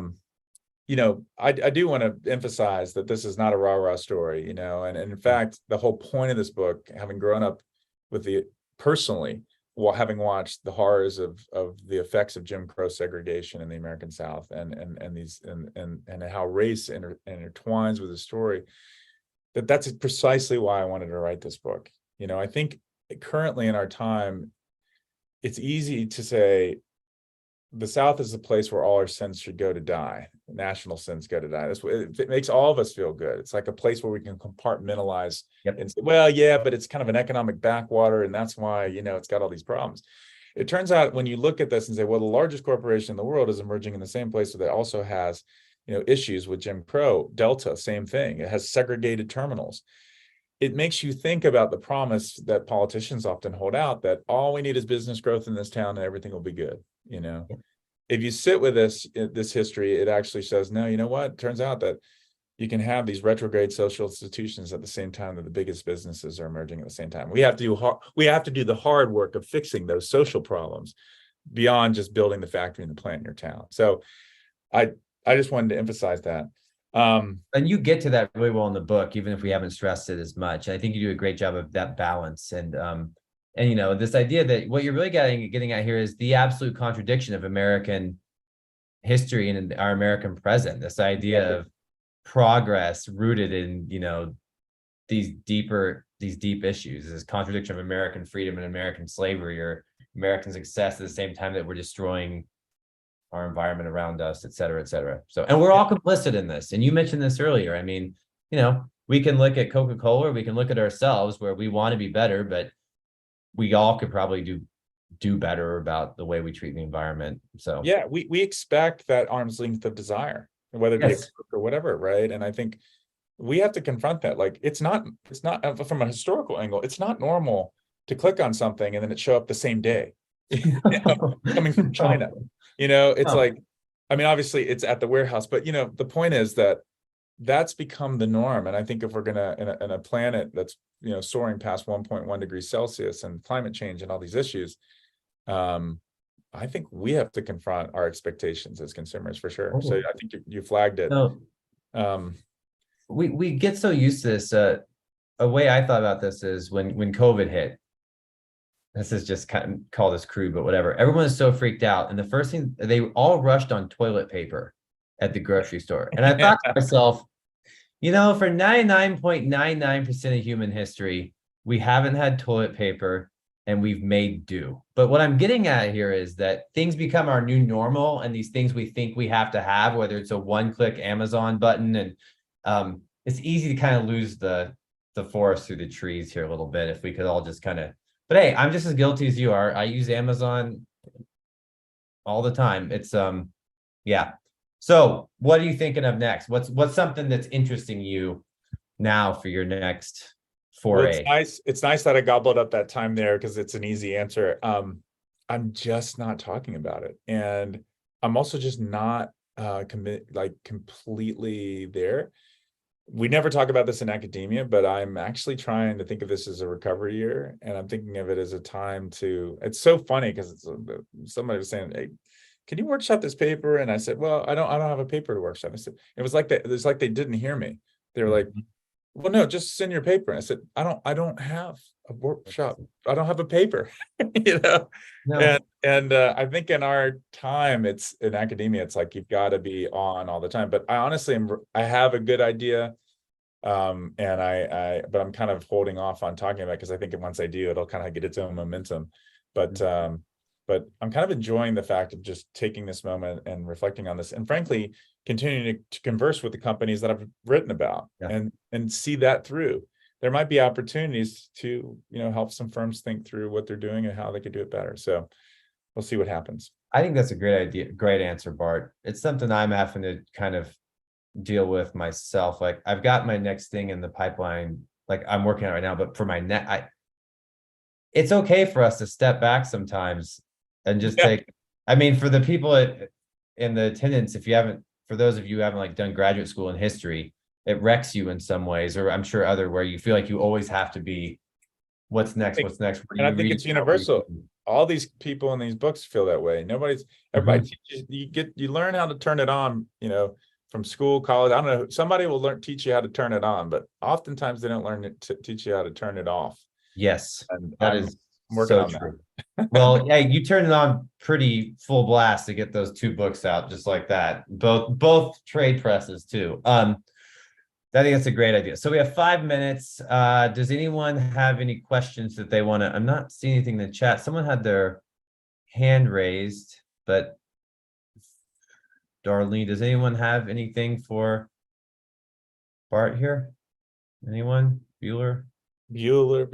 do want to emphasize that this is not a rah-rah story, and in fact, the whole point of this book, having grown up with personally, while having watched the horrors of the effects of Jim Crow segregation in the American South, and how race intertwines with the story, that's precisely why I wanted to write this book. I think currently in our time, it's easy to say the South is the place where all our sins should go to die. National sins go to die. It makes all of us feel good. It's like a place where we can compartmentalize and say, well, yeah, but it's kind of an economic backwater, and that's why, it's got all these problems. It turns out when you look at this and say, well, the largest corporation in the world is emerging in the same place that also has, issues with Jim Crow, Delta, same thing. It has segregated terminals. It makes you think about the promise that politicians often hold out, that all we need is business growth in this town and everything will be good. If you sit with this history, it actually says, no, you know what? It turns out that you can have these retrograde social institutions at the same time that the biggest businesses are emerging at the same time. We have to do the hard work of fixing those social problems beyond just building the factory and the plant in your town. So I just wanted to emphasize that. And you get to that really well in the book, even if we haven't stressed it as much. I think you do a great job of that balance. And this idea that what you're really getting at here is the absolute contradiction of American history and our American present. This idea of progress rooted in, these deep issues, this contradiction of American freedom and American slavery, or American success at the same time that we're destroying our environment around us, et cetera, et cetera. So, and we're all complicit in this. And you mentioned this earlier. I mean, we can look at Coca-Cola, we can look at ourselves where we want to be better, but we all could probably do better about the way we treat the environment. So yeah, we expect that arm's length of desire, whether it be a Coke or whatever, right? And I think we have to confront that. Like, it's not from a historical angle, it's not normal to click on something and then it show up the same day, coming from China. It's like, I mean, obviously it's at the warehouse, but the point is that that's become the norm. And I think if we're gonna in a planet that's soaring past 1.1 degrees Celsius and climate change and all these issues, I think we have to confront our expectations as consumers for sure. So I think you flagged it. We get so used to this. A way I thought about this is when COVID hit. This is just kind of call this crude, but whatever. Everyone is so freaked out, and the first thing, they all rushed on toilet paper at the grocery store. And I thought to myself, for 99.99% of human history, we haven't had toilet paper and we've made do. But what I'm getting at here is that things become our new normal, and these things we think we have to have, whether it's a one-click Amazon button, and it's easy to kind of lose the forest through the trees here a little bit if we could all just kind of. But hey, I'm just as guilty as you are. I use Amazon all the time. It's yeah. So what are you thinking of next? What's something that's interesting you now for your next foray? Well, it's nice that I gobbled up that time there because it's an easy answer. I'm just not talking about it. And I'm also just not completely there. We never talk about this in academia, but I'm actually trying to think of this as a recovery year. And I'm thinking of it as a time it's so funny because somebody was saying, hey, can you workshop this paper? And I said, well, I don't have a paper to workshop. I said, it was like they didn't hear me. They were like, well, no, just send your paper. And I said, I don't have a workshop. I don't have a paper, No. And I think in our time, it's in academia, it's like, you've got to be on all the time. But I honestly I have a good idea. But I'm kind of holding off on talking about it because I think once I do, it'll kind of get its own momentum. But I'm kind of enjoying the fact of just taking this moment and reflecting on this, and frankly, continuing to converse with the companies that I've written about and see that through. There might be opportunities to, help some firms think through what they're doing and how they could do it better. So we'll see what happens. I think that's a great idea. Great answer, Bart. It's something I'm having to kind of deal with myself. Like, I've got my next thing in the pipeline, like I'm working on right now, but for my it's okay for us to step back sometimes and just take, I mean, for the people in the attendance, if you haven't, for those of you who haven't like done graduate school in history, it wrecks you in some ways, or I'm sure other where you feel like you always have to be, what's next, what's next? What And are I you think reading? it's universal. All these people in these books feel that way. Everybody teaches, you learn how to turn it on, from school, college. I don't know. Somebody will teach you how to turn it on, but oftentimes they don't learn it to teach you how to turn it off. Yes, And that I'm is working so on true. that. Well, yeah, you turned it on pretty full blast to get those 2 books out just like that. Both trade presses too. I think that's a great idea. So we have 5 minutes. Does anyone have any questions that they want to? I'm not seeing anything in the chat. Someone had their hand raised, but Darlene, does anyone have anything for Bart here? Anyone? Bueller? Bueller,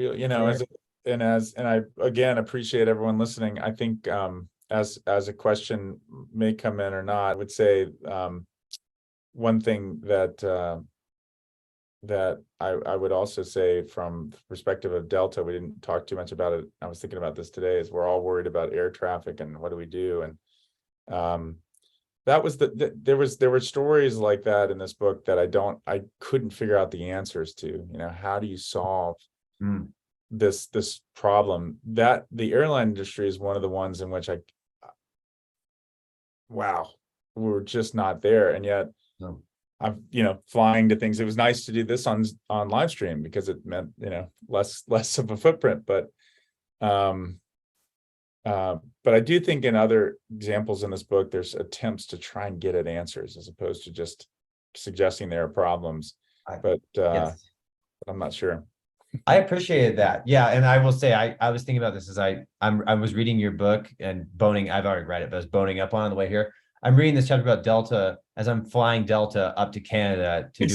and I again appreciate everyone listening. I think as a question may come in or not, I would say one thing that I would also say from the perspective of Delta, we didn't talk too much about it. I was thinking about this today, is we're all worried about air traffic and what do we do? And that was there were stories like that in this book that I couldn't figure out the answers to. How do you solve this problem? That the airline industry is one of the ones in which we're just not there. And yet No. I'm, flying to things. It was nice to do this on live stream because it meant, less of a footprint. But I do think in other examples in this book, there's attempts to try and get at answers as opposed to just suggesting there are problems. But Yes. I'm not sure. I appreciated that. Yeah, and I will say I was thinking about this as I was reading your book and boning. I've already read it, but I was boning up on the way here. I'm reading this chapter about Delta as I'm flying Delta up to Canada to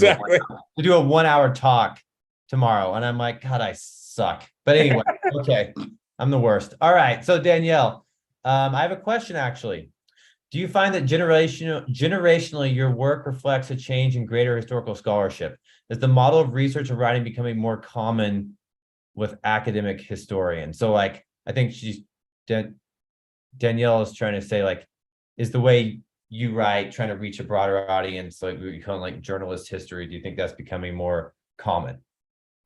do a 1 hour talk tomorrow, and I'm like, God, I suck. But anyway, okay, I'm the worst. All right, so Danielle, I have a question actually. Do you find that generationally your work reflects a change in greater historical scholarship? Is the model of research and writing becoming more common with academic historians? So like, I think Danielle is trying to say like, is the way you write trying to reach a broader audience, like we call like journalist history? Do you think that's becoming more common?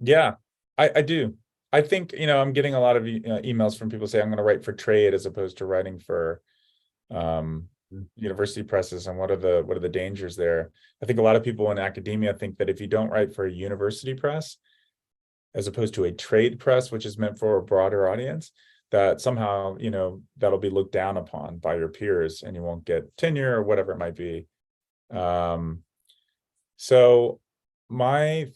Yeah, I do. I think, I'm getting a lot of emails from people saying I'm going to write for trade as opposed to writing for university presses, and what are the dangers there. I think a lot of people in academia think that if you don't write for a university press as opposed to a trade press, which is meant for a broader audience, that somehow that'll be looked down upon by your peers and you won't get tenure or whatever it might be. So my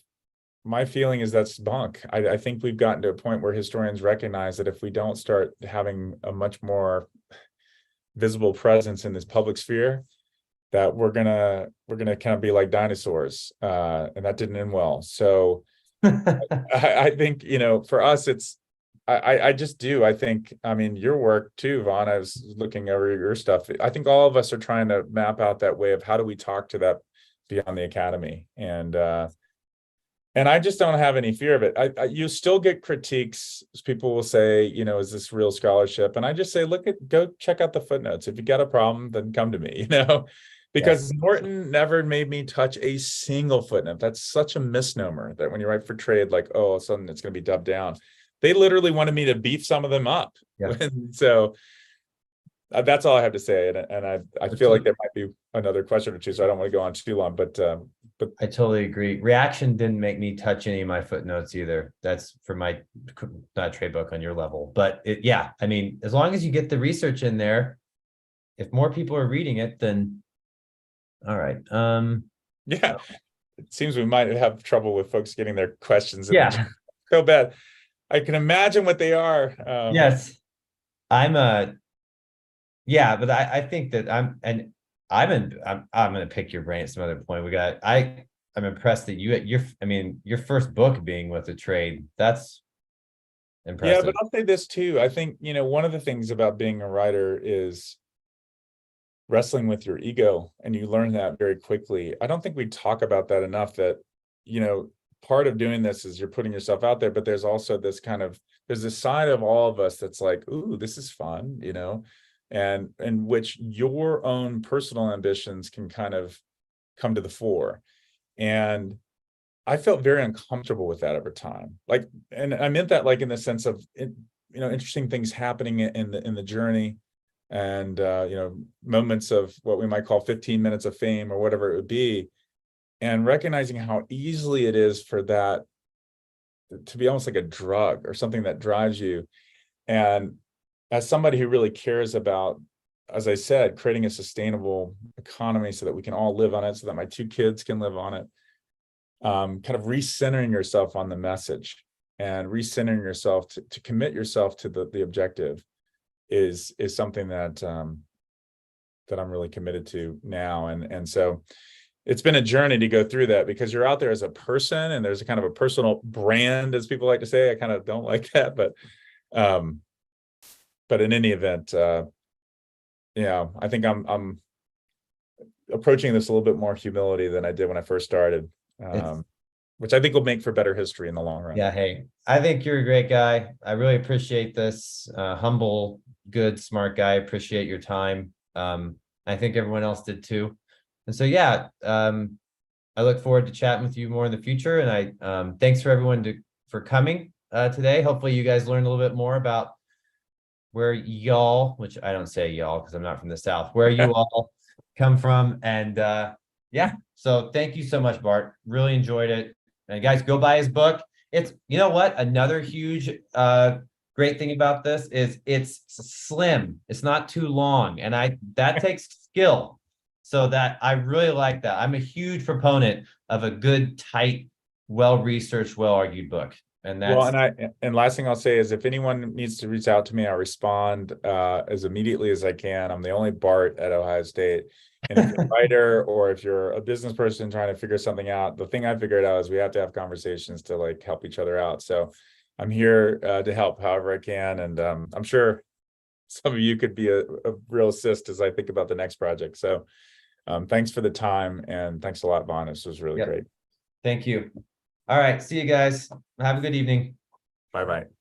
feeling is that's bunk. I think we've gotten to a point where historians recognize that if we don't start having a much more visible presence in this public sphere, that we're gonna kind of be like dinosaurs, and that didn't end well. So I think for us it's I just do. I think, your work too, Vaughn, I was looking over your stuff. I think all of us are trying to map out that way of how do we talk to that beyond the academy, and I just don't have any fear of it. You still get critiques. People will say, is this real scholarship? And I just say, go check out the footnotes. If you got a problem, then come to me, because yes. Norton never made me touch a single footnote. That's such a misnomer that when you write for trade, like, oh, all of a sudden it's going to be dubbed down. They literally wanted me to beef some of them up. Yeah. So that's all I have to say. And I feel like there might be another question or two, so I don't want to go on too long, but I totally agree. Reaction didn't make me touch any of my footnotes either. That's for my not trade book on your level, but yeah, as long as you get the research in there, if more people are reading it, then all right. Yeah, it seems we might have trouble with folks getting their questions in. Yeah. So bad. I can imagine what they are. Yes, yeah, but I think that I'm going to pick your brain at some other point. I'm impressed that your first book being with the trade, that's impressive. Yeah, but I'll say this too. I think, one of the things about being a writer is wrestling with your ego, and you learn that very quickly. I don't think we talk about that enough, that, part of doing this is you're putting yourself out there, but there's also this there's this side of all of us that's like, ooh, this is fun, you know, and in which your own personal ambitions can kind of come to the fore. And I felt very uncomfortable with that over time. Like, and I meant that like in the sense of, interesting things happening in the journey, and moments of what we might call 15 minutes of fame or whatever it would be, and recognizing how easily it is for that to be almost like a drug or something that drives you. And as somebody who really cares about, as I said, creating a sustainable economy so that we can all live on it, so that my 2 kids can live on it, kind of recentering yourself on the message and recentering yourself to commit yourself to the objective is something that I'm really committed to now. And so it's been a journey to go through that, because you're out there as a person, and there's a kind of a personal brand, as people like to say. I kind of don't like that, but in any event, I think I'm approaching this a little bit more humility than I did when I first started, which I think will make for better history in the long run. Yeah, hey, I think you're a great guy. I really appreciate this. Humble, good, smart guy. Appreciate your time. I think everyone else did too. And so, yeah, I look forward to chatting with you more in the future. And I thanks for everyone for coming today. Hopefully you guys learned a little bit more about where y'all, which I don't say y'all because I'm not from the South, where you all come from. And yeah, so thank you so much, Bart. Really enjoyed it. And guys, go buy his book. It's, you know what? Another huge great thing about this is it's slim. It's not too long. And that takes skill. So that I really like that. I'm a huge proponent of a good, tight, well-researched, well-argued book. And that's well, and last thing I'll say is, if anyone needs to reach out to me, I'll respond as immediately as I can. I'm the only Bart at Ohio State. And if you're a writer or if you're a business person trying to figure something out, the thing I figured out is we have to have conversations to like help each other out. So I'm here to help however I can. And I'm sure some of you could be a real assist as I think about the next project. So thanks for the time, and thanks a lot, Vaughn. This was really great. Thank you. All right. See you guys. Have a good evening. Bye-bye.